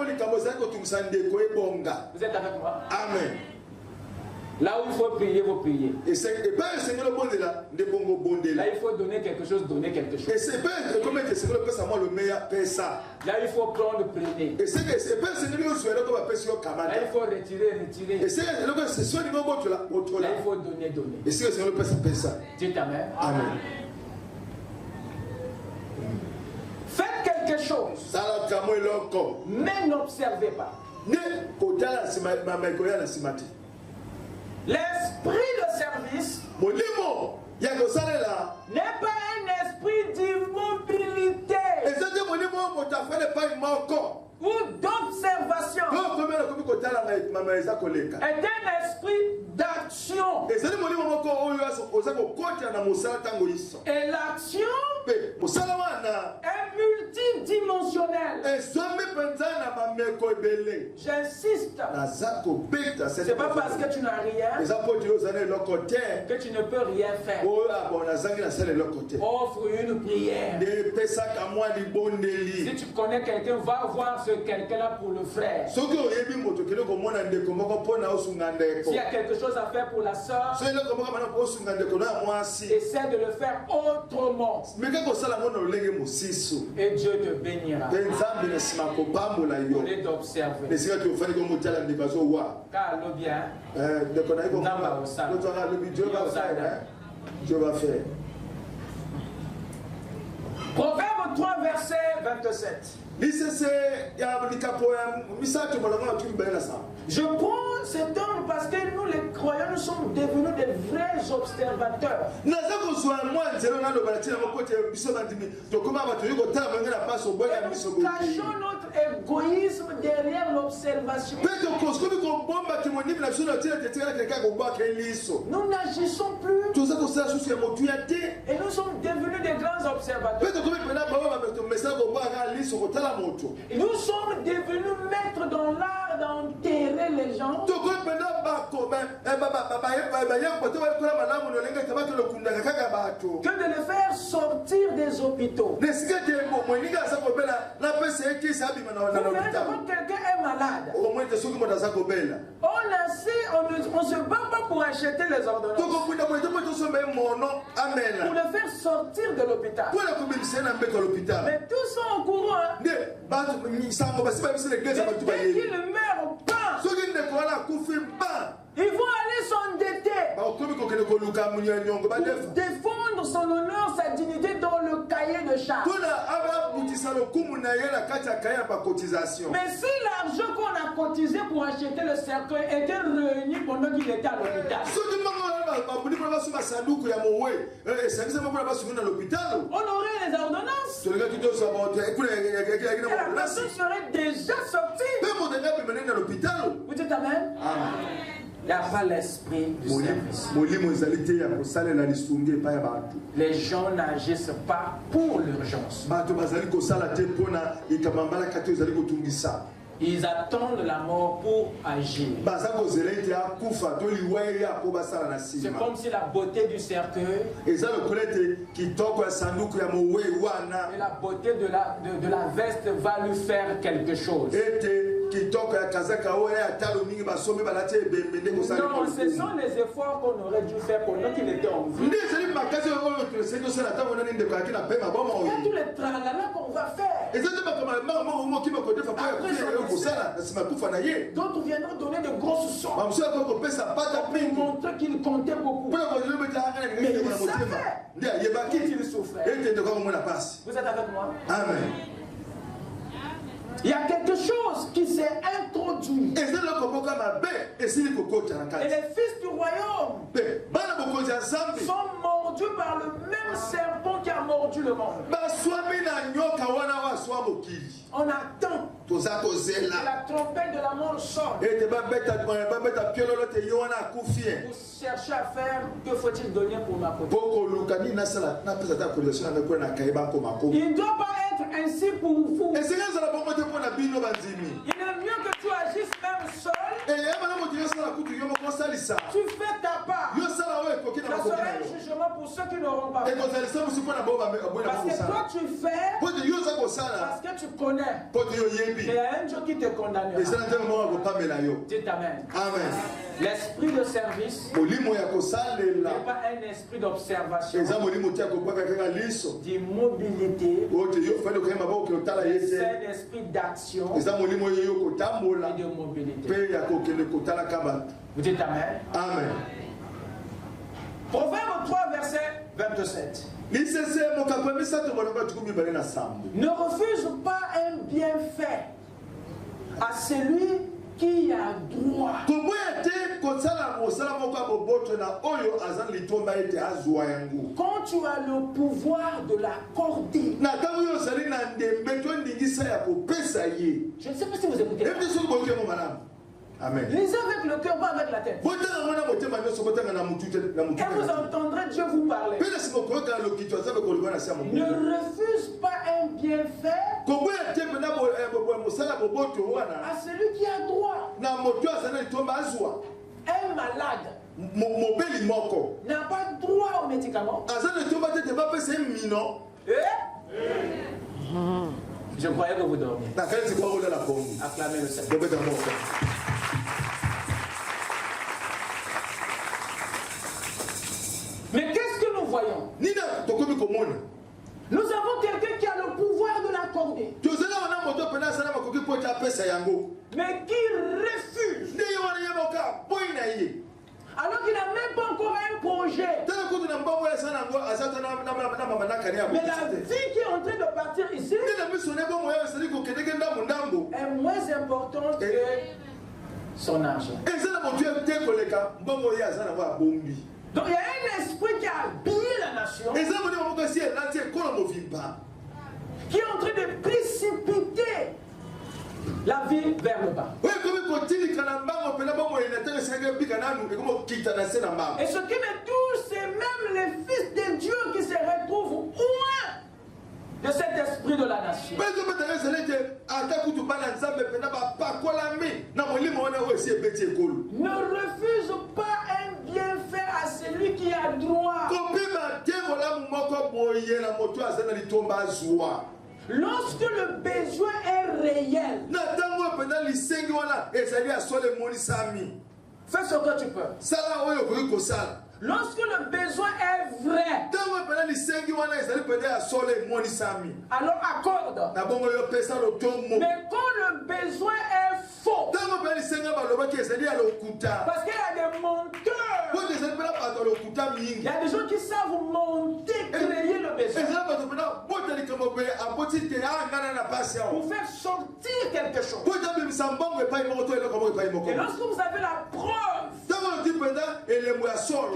Vous êtes avec moi? Amen. Là où il faut prier, vous priez. Là, il faut donner quelque chose, donner quelque chose. Là, il faut prendre, prêter. Là, il faut retirer. Là, il faut donner. Dites Amen. Amen. Faites quelque chose, mais n'observez pas. L'esprit de service n'est pas un esprit d'immobilité ou d'observation. Est un esprit d'action. Et l'action est multidimensionnelle. J'insiste. C'est pas parce que tu n'as rien que tu ne peux rien faire. Offre une prière. Si tu connais quelqu'un, va voir ce quelqu'un-là pour le frère. S'il y a quelque chose à faire pour la soeur, essaie de le faire autrement. Et Dieu te bénira. Au lieu d'observer. Car le bien, Dieu va faire. Proverbe 3, verset 27. Je prends cet homme parce que nous les croyants, nous sommes devenus des vrais observateurs. Et nous cachons notre égoïsme derrière l'observation. Nous n'agissons plus. Et nous sommes devenus des grands observateurs. Et nous sommes devenus maîtres dans l'art d'enterrer les gens. Que de les faire sortir des hôpitaux. Vous verrez quand quelqu'un est malade. On se bat pas pour acheter les ordonnances. Pour le faire sortir de l'hôpital. Mais tous sont au courant. Dès qu'il meurt, ils vont aller s'endetter pour défendre son honneur, sa dignité dans le cahier de charge. si l'argent qu'on a cotisé pour acheter le cercueil était réuni pendant qu'il était à l'hôpital, on aurait les ordonnances. Et la personne serait déjà sortie. Vous dites amen? Il n'y a pas l'esprit du service. Les gens n'agissent pas pour l'urgence. Ils attendent la mort pour agir. C'est comme si la beauté du cercueil et la beauté de la veste va lui faire quelque chose. Non, ce sont les efforts qu'on aurait dû faire pendant qu'il était en vie. Et tous les tralala qu'on va faire. D'autres viendront donner de grosses sommes pour montrer qu'il comptait beaucoup. Mais il savait qu'il souffrait. Vous êtes avec moi? Amen. Il y a quelque chose qui s'est introduit. Et les fils du royaume sont mordus par le même serpent qui a mordu le monde. On attend que la trompette de la mort sorte. Vous cherchez à faire, que faut-il donner pour ma côté? Il ne doit pas être ainsi pour vous. Il est mieux que tu agisses même seul. Tu fais ta part. Ça sera un jugement pour ceux qui n'auront pas fait. Parce que toi tu fais parce que tu connais. Mais il y a un Dieu qui te condamnera. Dites amen. Amen. L'esprit de service n'est pas un esprit d'observation, d'immobilité. C'est un esprit d'action et de mobilité. Vous dites amen. Amen. Proverbe 3, verset 27. Ne refuse pas un bienfait à celui qui a droit. Quand tu as le pouvoir de l'accorder. Je ne sais pas si vous écoutez. Amen. Lisez avec le cœur, pas avec la tête. Et vous entendrez Dieu vous parler. Ne refuse pas un bienfait à celui qui a droit. Un malade n'a pas droit aux médicaments. Je croyais que vous dormiez. Acclamez le Seigneur. Mais qu'est-ce que nous voyons? Nous avons quelqu'un qui a le pouvoir de l'accorder, mais qui refuse, alors qu'il n'a même pas encore un projet. Mais la vie qui est en train de partir ici est moins importante que son argent. Donc il y a un esprit qui a habillé la nation, qui est en train de précipiter la vie vers le bas. Et ce qui me touche, c'est même les fils de Dieu qui se retrouvent loin de cet esprit de la nation. Ne refuse pas un bienfait à celui qui a droit. Lorsque le besoin est réel, fais ce que tu peux. Lorsque le besoin est vrai, alors accorde. Mais quand le le besoin est faux. Parce qu'il y a des monteurs. Il y a des gens qui savent monter, créer le besoin. Pour faire sortir quelque chose. Et lorsque vous avez la preuve que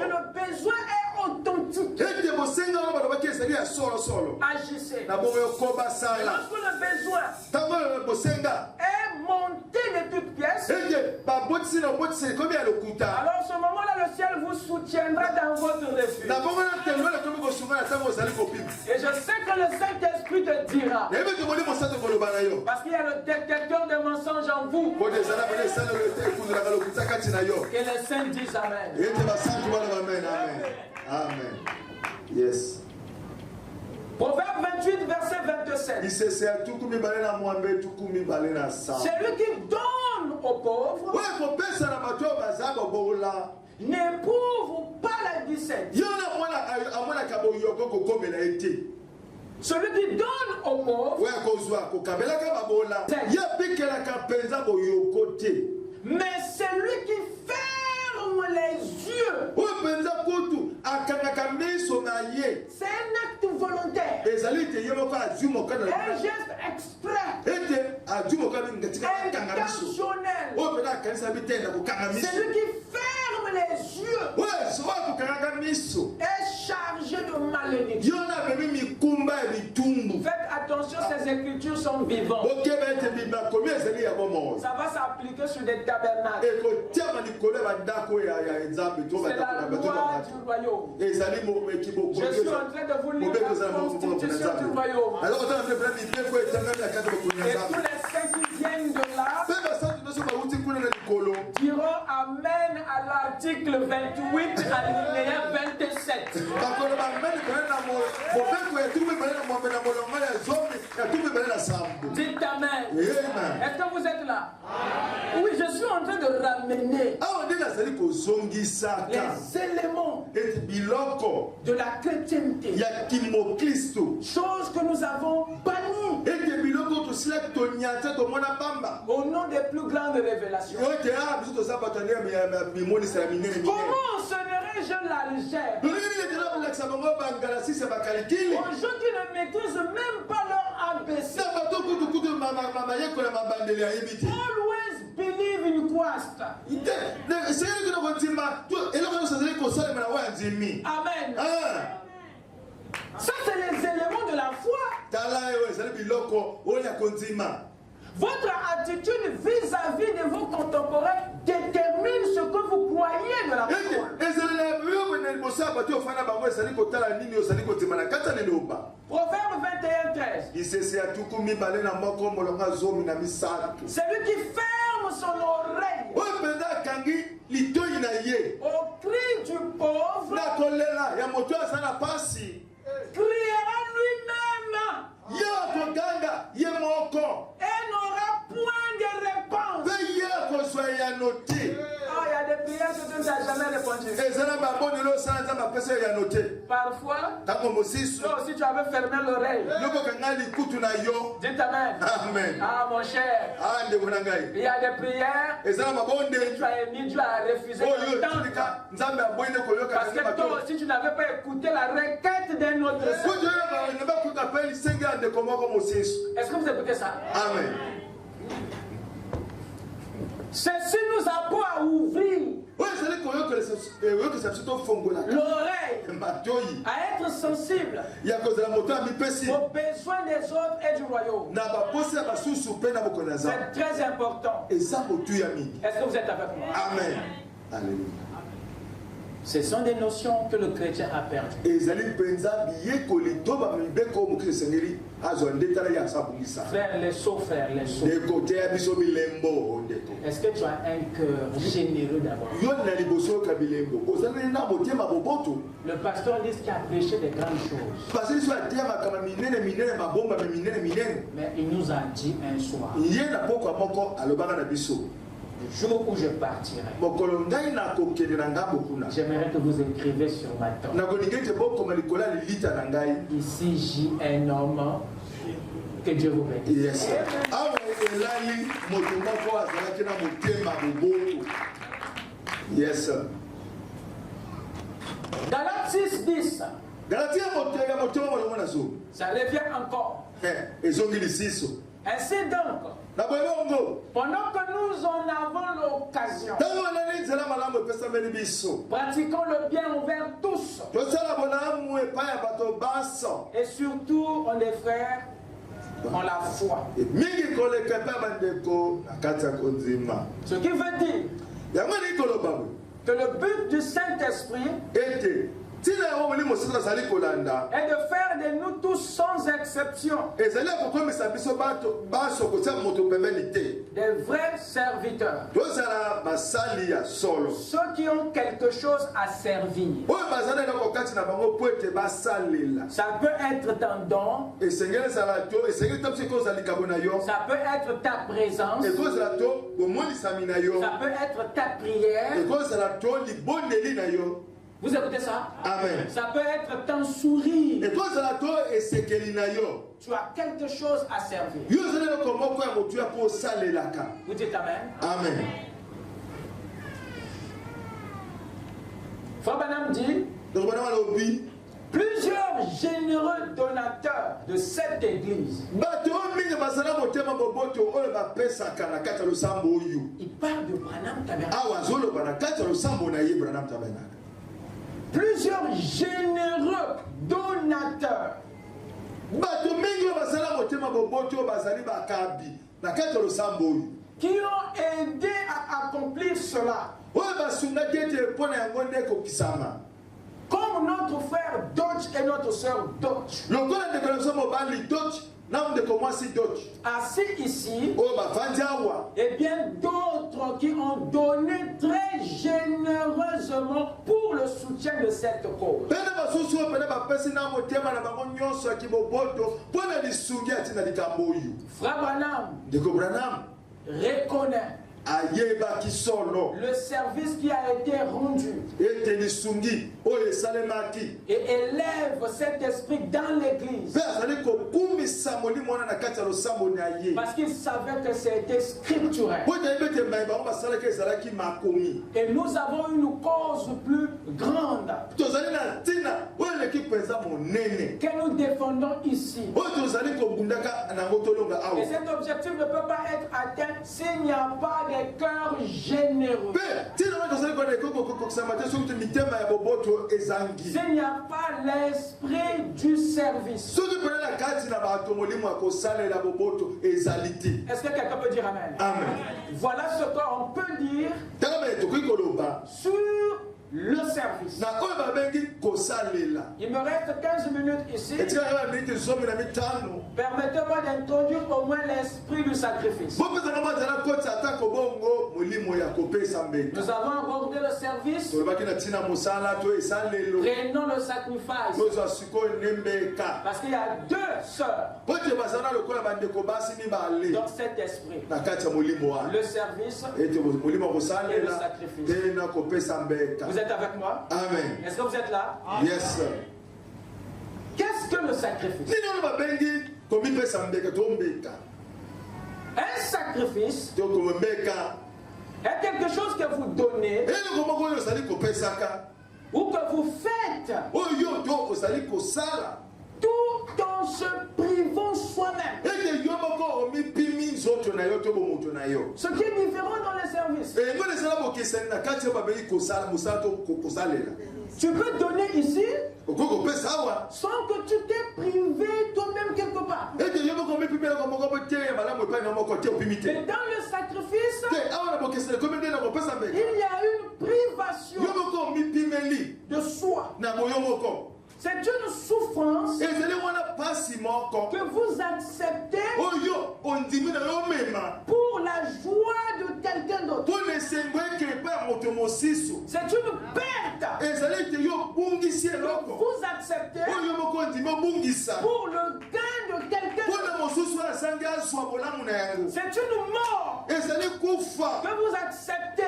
le besoin est authentique, agissez. Et lorsque le besoin est monté de toutes pièces, alors à ce moment-là, le ciel vous soutiendra dans votre refus. Et je sais que le Saint-Esprit te dira, parce qu'il y a le détecteur de mensonges en vous, que les saints disent Amen. Amen. Yes. Proverbe 28, verset 27. Celui qui donne aux pauvres n'éprouve pas la disette. Celui qui donne aux pauvres, mais celui qui ferme les yeux, c'est un acte volontaire, un geste exprès, intentionnel. Celui qui ferme les yeux est chargé de malédiction. Faites attention, ces écritures sont vivantes. Ça va s'appliquer sur des tabernacles. C'est la loi du royaume. Je suis en train de vous lire la constitution du royaume. Et tous les saints qui viennent de là diront Amen à l'article 28 alinéa 27. Dites Amen. Est-ce que vous êtes là? Oui, je suis en train de ramener les éléments de la chrétienté, choses que nous avons bannies au nom des plus grandes révélations. Comment serais-je la légère aux gens qui ne maîtrisent même pas leur ABC? Always believe in Christ. Amen. Ça, c'est les éléments de la foi. Votre attitude vis-à-vis de vos contemporains détermine ce que vous croyez de la foi. Proverbe 21:13. Celui qui ferme son oreille au cri du pauvre criera lui-même et n'aura point de réponse. Il y a des prières que Dieu n'a jamais répondu. Parfois, si tu avais fermé l'oreille, dites Amen. Ah mon cher, il y a des prières que tu as émis, Dieu a refusé d'entendre. Parce que toi aussi tu n'avais pas écouté la requête d'un autre. Est-ce que vous écoutez ça? Amen. Ceci nous apprend à ouvrir l'oreille, à être sensible aux besoins des autres et du royaume. C'est très important. Est-ce que vous êtes avec moi? Amen. Alléluia. Ce sont des notions que le chrétien a perdues. Frère, les sauts, frère, les sauts. Est-ce que tu as un cœur généreux d'abord? Le pasteur dit qu'il a prêché des grandes choses. Mais il nous a dit un soir, le jour où je partirai, j'aimerais que vous écrivez sur ma tombe. Ici, j'ai un homme. Que Dieu vous bénisse. Yes. Yes. Galates 6:10. Ça revient encore. Ainsi donc, pendant que nous en avons l'occasion, pratiquons le bien envers tous. Et surtout, on est frères en la foi. Ce qui veut dire que le but du Saint-Esprit est de faire de nous tous sans exception des vrais serviteurs, ceux qui ont quelque chose à servir. Ça peut être ton don, ça peut être ta présence, ça peut être ta prière. Vous écoutez ça? Amen. Ça peut être ton sourire. Tu as quelque chose à servir. Vous dites Amen. Amen. Frère Branham dit, plusieurs généreux donateurs de cette église. Il parle de Branham Tabernacle. Plusieurs généreux donateurs qui ont aidé à accomplir cela. Comme notre frère Dodge et notre soeur Dodge. Assis ici, et bien d'autres qui ont donné très généreusement pour le soutien de cette cause. Frère Branham reconnaît le service qui a été rendu et élève cet esprit dans l'église parce qu'il savait que c'était scripturel. Et nous avons une cause plus grande que nous défendons ici. Et cet objectif ne peut pas être atteint s'il n'y a pas de cœurs généreux. S'il n'y a pas l'esprit du service. Est-ce que quelqu'un peut dire Amen? Amen. Voilà ce qu'on peut dire sur le service. Il me reste 15 minutes ici. Permettez-moi d'introduire au moins l'esprit du sacrifice. Nous avons abordé le service. Prenons le sacrifice. Parce qu'il y a deux sœurs dans cet esprit. Le service et le sacrifice. Vous êtes avec moi? Amen. Est-ce que vous êtes là? Yes. Qu'est-ce que le sacrifice? Un sacrifice est quelque chose que vous donnez ou que vous faites tout en se privant soi-même. Ce qui est différent dans le service. Tu peux donner ici sans que tu t'es privé toi-même quelque part. Mais dans le sacrifice, il y a une privation de soi. C'est une souffrance que vous acceptez pour la joie de quelqu'un d'autre. C'est une perte que vous acceptez pour le gain de quelqu'un d'autre. C'est une mort que vous acceptez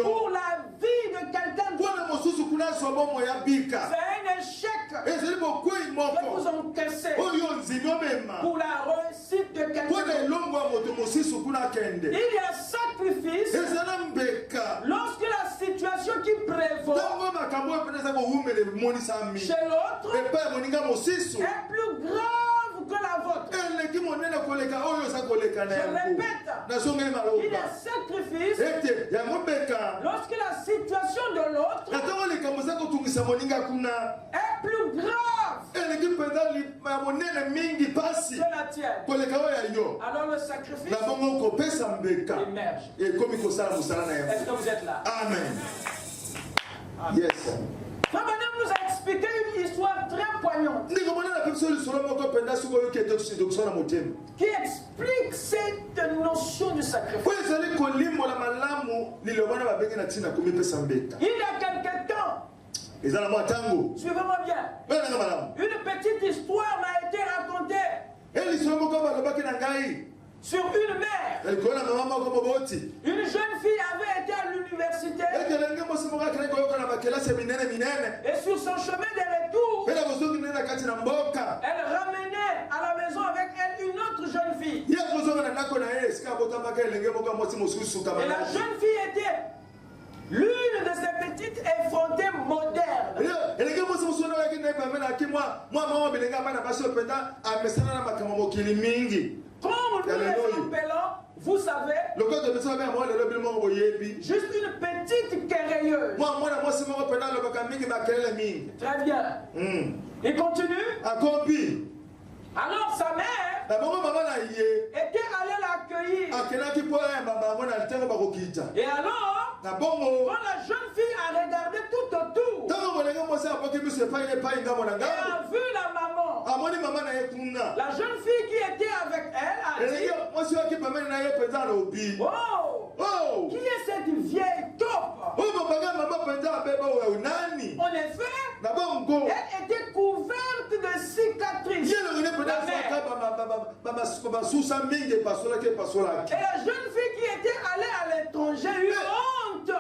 pour la vie de quelqu'un d'autre. C'est un échec que vous encaissez pour la réussite de quelqu'un d'autre. Il y a sacrifice lorsque la situation qui prévaut chez l'autre est plus grave que la vôtre. Je répète, il y a sacrifice lorsque la situation de l'autre est plus grave que la tienne. Alors le sacrifice émerge. Est-ce que vous êtes là? Amen. Yes. Ma madame nous a expliqué une histoire très poignante qui explique cette notion du sacrifice. Il y a quelque temps, suivez-moi bien, une petite histoire m'a été racontée sur une mère. Une jeune fille avait été à l'université et sur son chemin de retour, elle ramenait à la maison avec elle une autre jeune fille. Et la jeune fille était l'une de ces petites effrontées modernes. Comme nous les appelons, vous savez, juste une petite querelleuse. Très bien. Il continue. Alors sa mère était allée l'accueillir. Et alors, quand la jeune fille a regardé tout autour et a vu la maman, la jeune fille qui était avec elle a dit, oh, qui est cette vieille taupe? En effet, elle était couverte de cicatrices. Et la jeune fille qui était allée à l'étranger eut honte.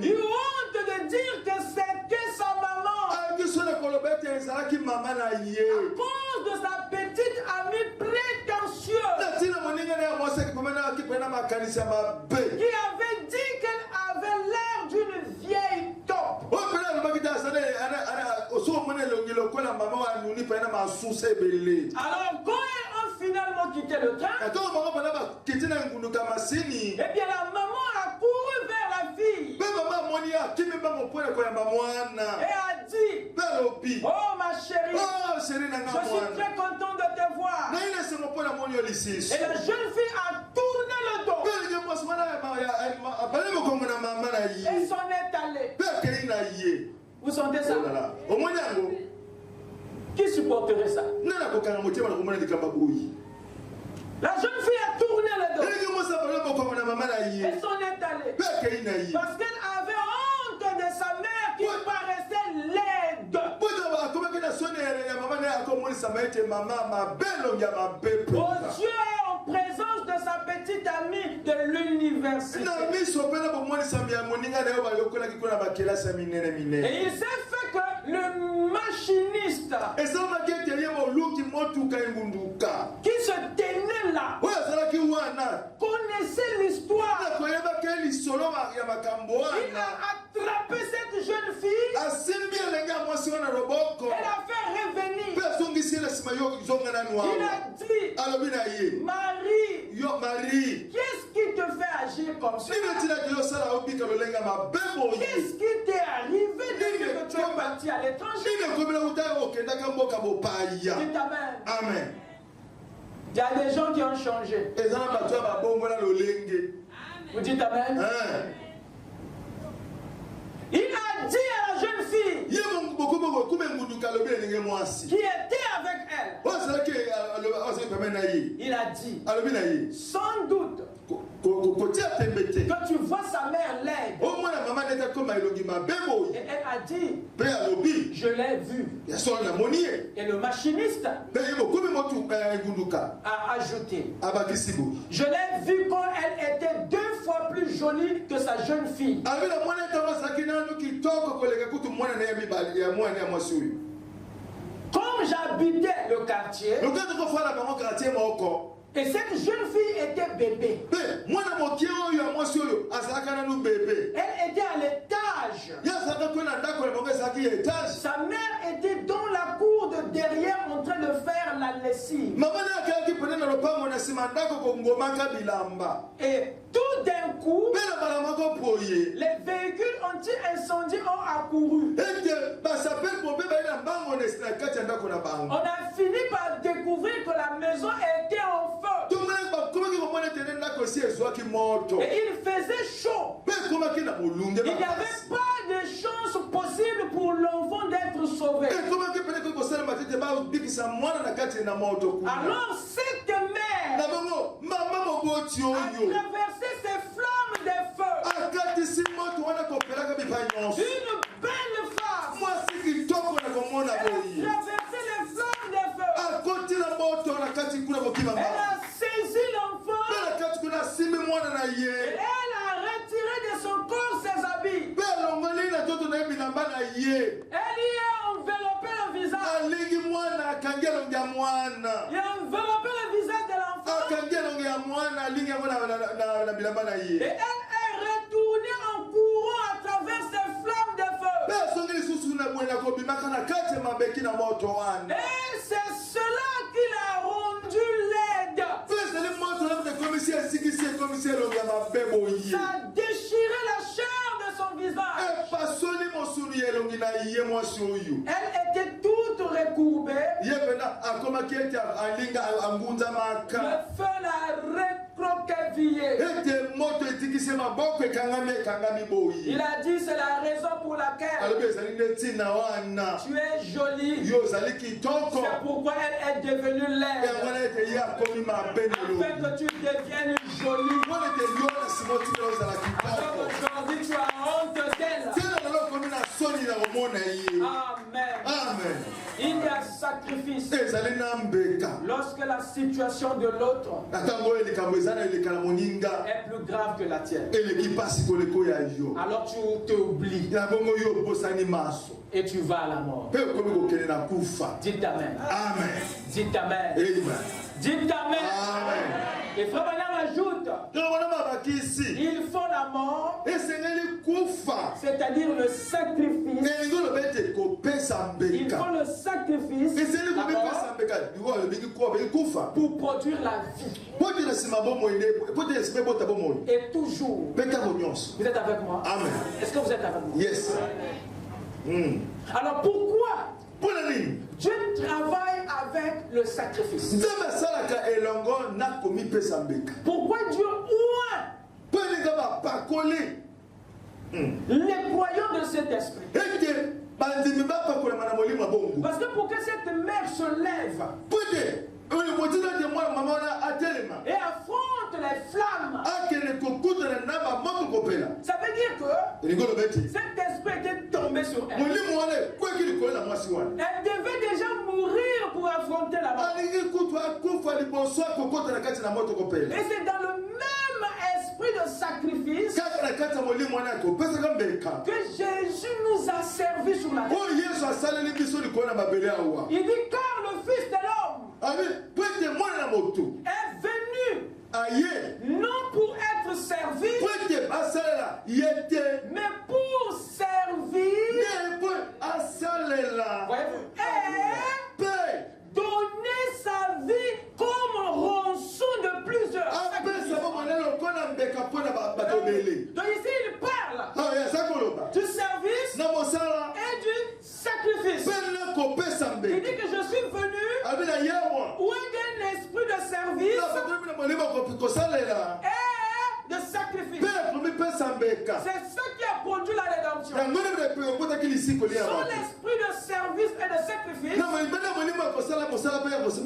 Eut honte de dire que c'était sa maman. À cause de sa petite amie prétentieuse qui avait dit qu'elle avait l'air d'une vieille taupe. Alors quand elles ont finalement quitté le train, eh bien la maman a couru vers la fille et a dit, oh ma chérie, je suis très content de te voir. Et la jeune fille a tourné le dos et s'en est allée. Vous sentez ça? Qui supporterait ça? La jeune fille a tourné le dos et s'en est allée parce qu'elle avait honte de sa mère qui paraissait laide. Aux yeux et en présence de sa petite amie de l'université. Et il s'est fait que le machiniste qui se tenait là connaissait l'histoire. Il a attrapé cette jeune fille. Elle a fait revenir. Il a dit, Marie, qu'est-ce qui te fait agir comme ça? Qu'est-ce qui t'est arrivé depuis que tu es parti à l'étranger? Dites amen. Il y a des gens qui ont changé. Vous dites amen. Il a dit à la jeune fille qui était avec elle, il a dit, sans doute que tu vois sa mère laide. Et elle a dit, je l'ai vu. Et le machiniste a ajouté, je l'ai vu quand elle était 2 fois plus jolie que sa jeune fille. Comme j'habitais le quartier, et cette jeune fille était bébé. Elle était à l'étage. Sa mère était dans la cour de derrière en train de faire la lessive. Et tout d'un coup, les véhicules anti-incendie ont accouru. On a fini par découvrir que la maison était en feu. Et il faisait chaud. Il n'y avait pas de chance possible pour l'enfant d'être sauvé. Alors cette mère a traversé ces flammes de feu. Une belle femme. Elle a traversé les flammes de feu. Elle a saisi l'enfant. Et elle a retiré de son corps ses habits. Elle y a enveloppé le visage. Il a enveloppé le visage de l'enfant. Et elle est retournée en courant à travers ces flammes de feu. Et c'est cela qui l'a rendu laide. Ça a déchiré la chair de son visage. Elle était toute recourbée. Le feu l'a recroquevillée. Il a dit c'est la raison pour laquelle tu es jolie. C'est pourquoi elle est devenue laide. Afin que tu deviennes jolie. Alors aujourd'hui tu as honte d'elle. Amen. Amen. Il y a sacrifice. Lorsque la situation de l'autre est plus grave que la tienne. Alors tu t'oublies. Et tu vas à la mort. Dites Amen. Amen. Dites Amen. Amen. Dites Amen. Amen. Et Frère Branham ajoute, il faut la mort, c'est-à-dire le sacrifice. Il faut le sacrifice pour produire la vie. Et toujours. Vous êtes avec moi? Amen. Est-ce que vous êtes avec moi? Yes. Alors pourquoi Dieu travaille avec le sacrifice? Pourquoi Dieu oint les croyants de cet esprit? Parce que pour que cette mère se lève et affronte les flammes, ça veut dire que cet esprit était tombé sur elle. Elle devait déjà mourir pour affronter la mort. Et c'est dans le même esprit de sacrifice que Jésus nous a servi sur la terre. Il dit car le Fils de l'homme est venu non pour être servi, mais pour servir et donner sa vie comme rançon de plusieurs. Donc ici il parle du service et du sacrifice. Il dit que je suis venu où il y a un esprit de service et de sacrifice. C'est ça qui a produit la rédemption. Sans l'esprit de service et de sacrifice, nous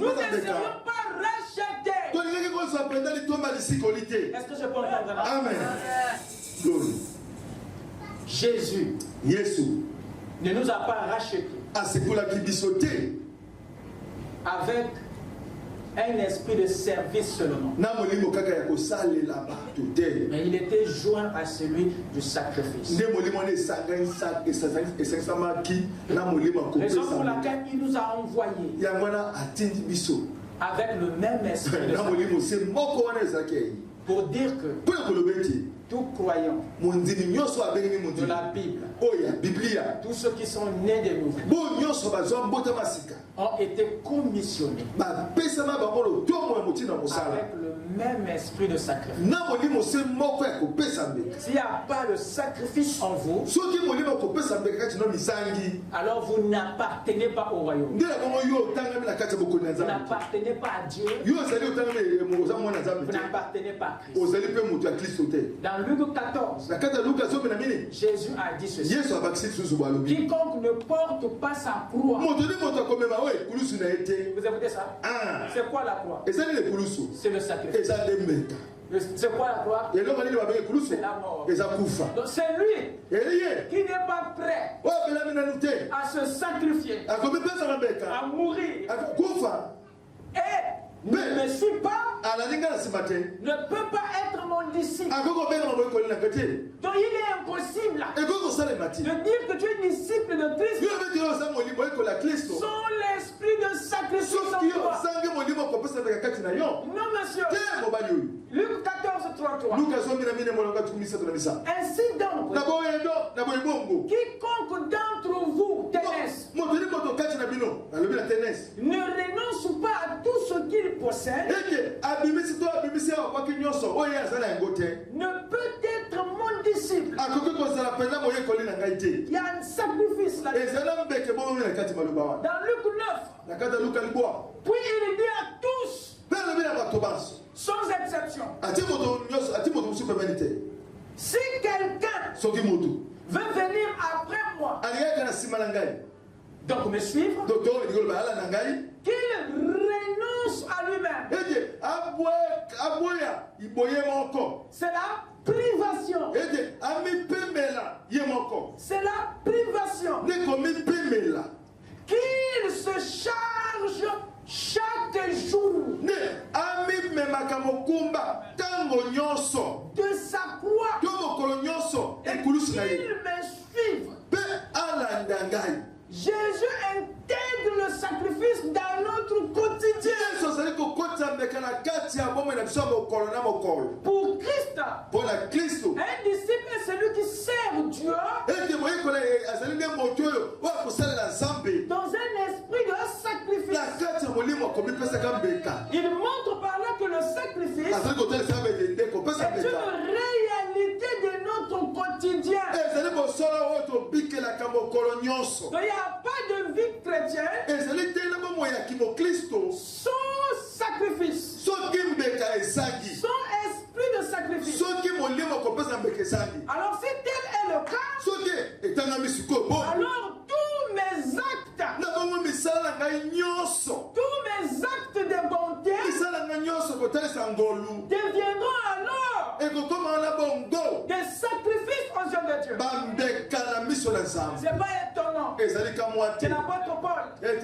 ne serions pas rachetés. Est-ce que je peux entendre là? Amen. Glory. Jésus ne nous a pas rachetés avec un esprit de service seulement. Mais il était joint à celui du sacrifice. Raison pour laquelle il nous a envoyés avec le même esprit de sacrifice. Pour dire que tout croyant de la Bible, tous ceux qui sont nés de nouveau, ont été commissionnés avec le même esprit de sacrifice. S'il n'y a pas de sacrifice en vous, alors vous n'appartenez pas au royaume. Vous n'appartenez pas à Dieu. Vous n'appartenez pas à Christ. Dans Luc 14, Jésus a dit ceci: quiconque ne porte pas sa croix. Vous écoutez ça? C'est quoi la croix? C'est le sacrifice. C'est quoi la croix? C'est la mort. Donc c'est lui qui n'est pas prêt à se sacrifier, à mourir. Et ne me suit pas, ne peut pas être mon disciple. Donc il est impossible de dire que tu es disciple de Christ sans l'esprit de sacrifice en toi. Non, monsieur. Luc 14, 33. Ainsi donc, quiconque d'entre vous ne renonce pas à tout ce qu'il possède, ne peut être mon disciple. Il y a un sacrifice là. Dans Luc 9, puis il dit à tous, sans exception, si quelqu'un veut venir après moi, donc me suivre, qu'il renonce à lui-même. C'est la privation. C'est la privation. Qu'il se charge chaque jour de sa croix et qu'il me suive. Jésus intègre le sacrifice dans notre quotidien. Pour Christ, un disciple est celui qui sert Dieu dans un esprit de sacrifice. Il montre par là que le sacrifice est une réalité de notre quotidien. Il n'y a pas de vie chrétienne sans sacrifice, sans esprit de sacrifice. Alors si tel est le cas, alors tous mes actes de bonté deviendront alors des sacrifices aux yeux de Dieu. C'est pas étonnant que l'apôtre Paul elle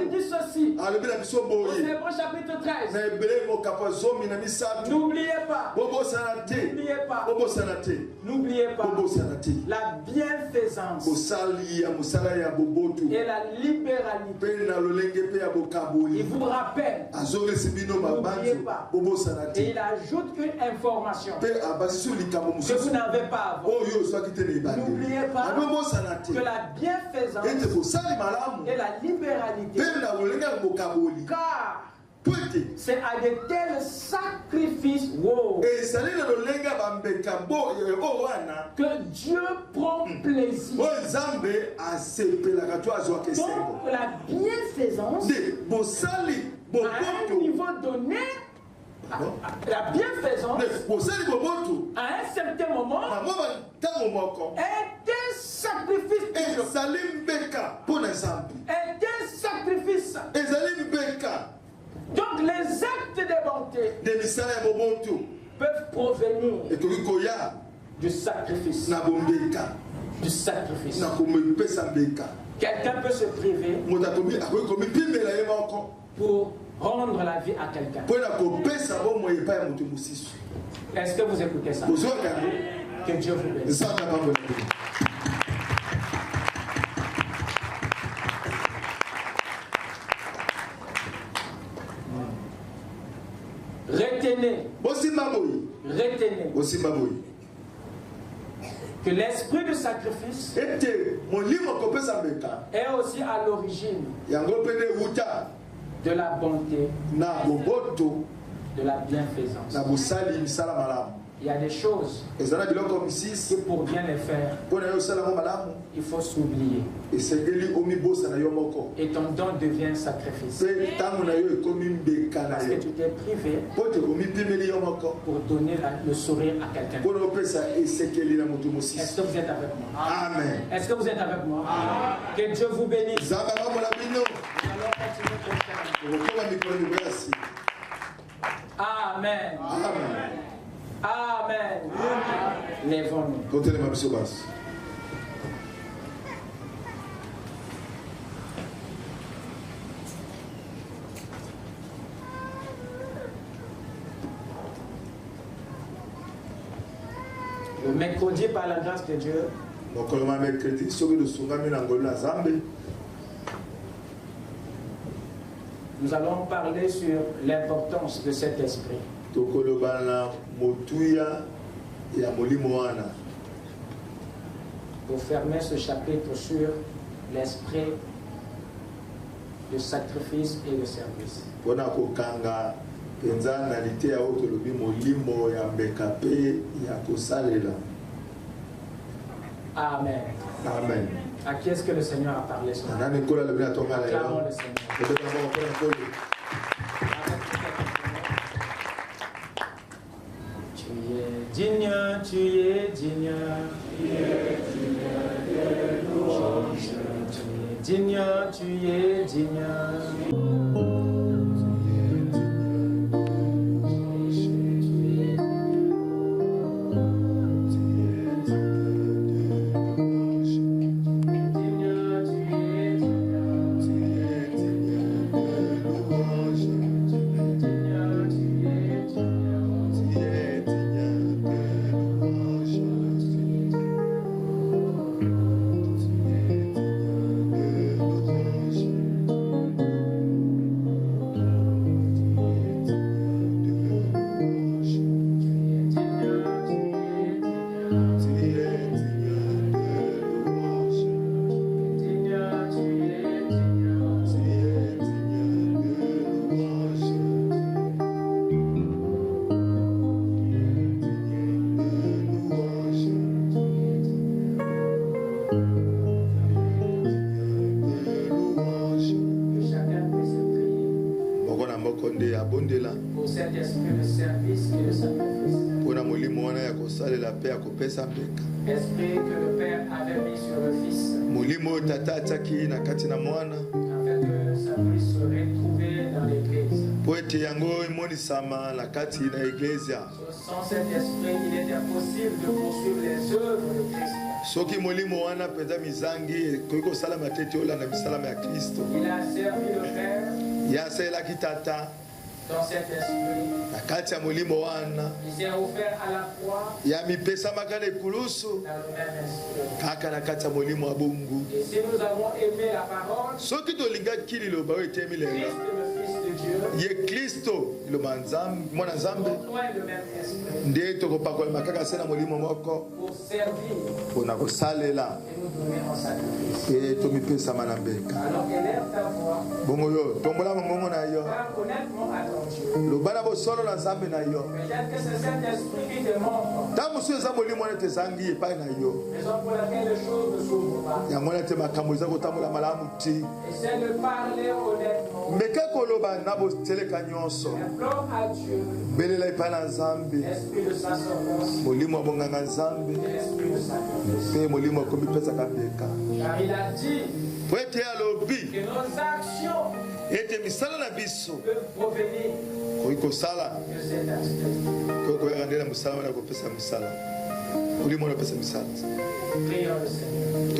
dit ceci au Hébreux chapitre 13. N'oubliez pas la bienfaisance et la libéralité. Il vous rappelle, n'oubliez pas. Et il ajoute une information que vous n'avez pas avant. N'oubliez pas que la bienfaisance et la libéralité, car c'est à de tels sacrifices que Dieu prend plaisir. Donc la bienfaisance à un niveau donné, la bienfaisance à un certain moment est un sacrifice. Est un sacrifice. Donc les actes de bonté peuvent provenir du sacrifice. Du sacrifice. Quelqu'un peut se priver pour rendre la vie à quelqu'un. Est-ce que vous écoutez ça? Que Dieu vous bénisse. Retenez que l'esprit de sacrifice est aussi à l'origine de la bonté, de la bienfaisance. Il y a des choses que pour bien les faire, il faut s'oublier. Et ton don devient un sacrifice. Parce que tu t'es privé pour donner le sourire à quelqu'un. Est-ce que vous êtes avec moi? Amen. Est-ce que vous êtes avec moi? Amen. Que Dieu vous bénisse. Nous allons continuer. Amen. Amen. Amen. Lèvons-nous. Le mercredi, par la grâce de Dieu, nous allons parler sur l'importance de cet esprit. Pour fermer ce chapitre sur l'esprit de sacrifice et de service. Amen. Amen. À qui est-ce que le Seigneur a parlé ce matin? Acclamons le Seigneur. Tu es digne, tu es digne. Tu es digne, tu es digne. Pour cet esprit de service et de sacrifice. Esprit que le Père avait mis sur le Fils. Afin que sa vie se retrouve dans l'Église. Sans cet esprit, il est impossible de poursuivre les œuvres de Christ. Il a servi le Père. Dans cet esprit, il s'est offert à la croix dans le même esprit. Et si nous avons aimé la parole, Christ, le Fils de Dieu, nous rejoint le même esprit pour servir et nous donner en sacrifice. Alors élève ta voix, parle honnêtement à ton Dieu. Peut-être que c'est cet esprit qui te montre raison pour laquelle les choses ne s'ouvrent pas. Essaie de parler honnêtement. Implore à Dieu l'esprit de sacerdoce, l'esprit de sacrifice. Car il a dit que nos actions peuvent provenir de cet aspect. Prions le Seigneur.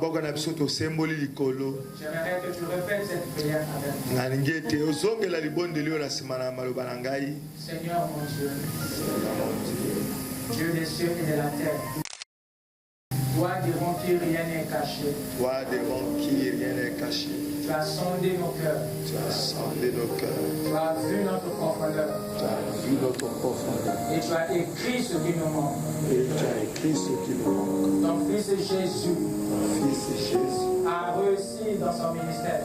que tu répètes cette prière avec moi. Seigneur mon Dieu, Dieu des cieux et de la terre, toi devant qui rien n'est caché. Tu as sondé nos cœurs. Tu as vu notre profondeur. Et tu as écrit ce qui nous manque. Ton fils Jésus a réussi dans son ministère.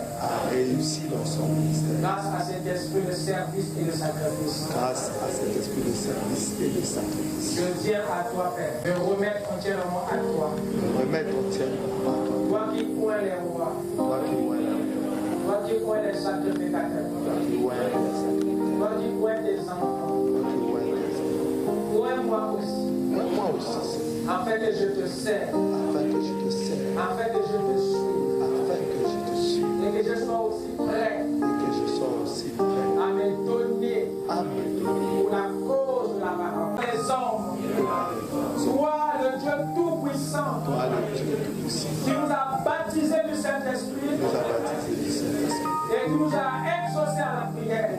Grâce à cet esprit de service et de sacrifice. Je viens à toi, Père. Me remettre entièrement à toi. Toi qui oins les rois. Toi qui oins les sacrificateurs. Toi qui oins des enfants. Oins-moi aussi. Afin que je te sers. Afin que je te suive. Et que je sois aussi prêt. À me donner. Pour la cause de la parole. Les hommes. Toi, le Dieu Tout-Puissant. Qui nous a baptisés du Saint-Esprit. Et qui nous a exaucés à la prière.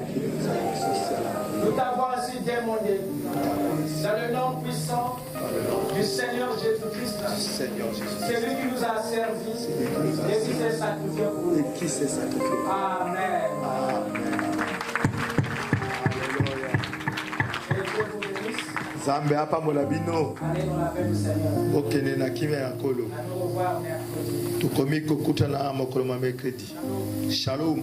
Nous t'avons ainsi demandé. Dans le nom puissant du Seigneur Jésus-Christ. C'est lui qui nous a servi et qui s'est sacrifié pour nous. Amen. Zambe hapa molabino. Allez dans la paix du Seigneur. Okene na kimya ya kolo. À nous revoir mercredi. Tukomi kokutana mokolo ma mercredi. Shalom.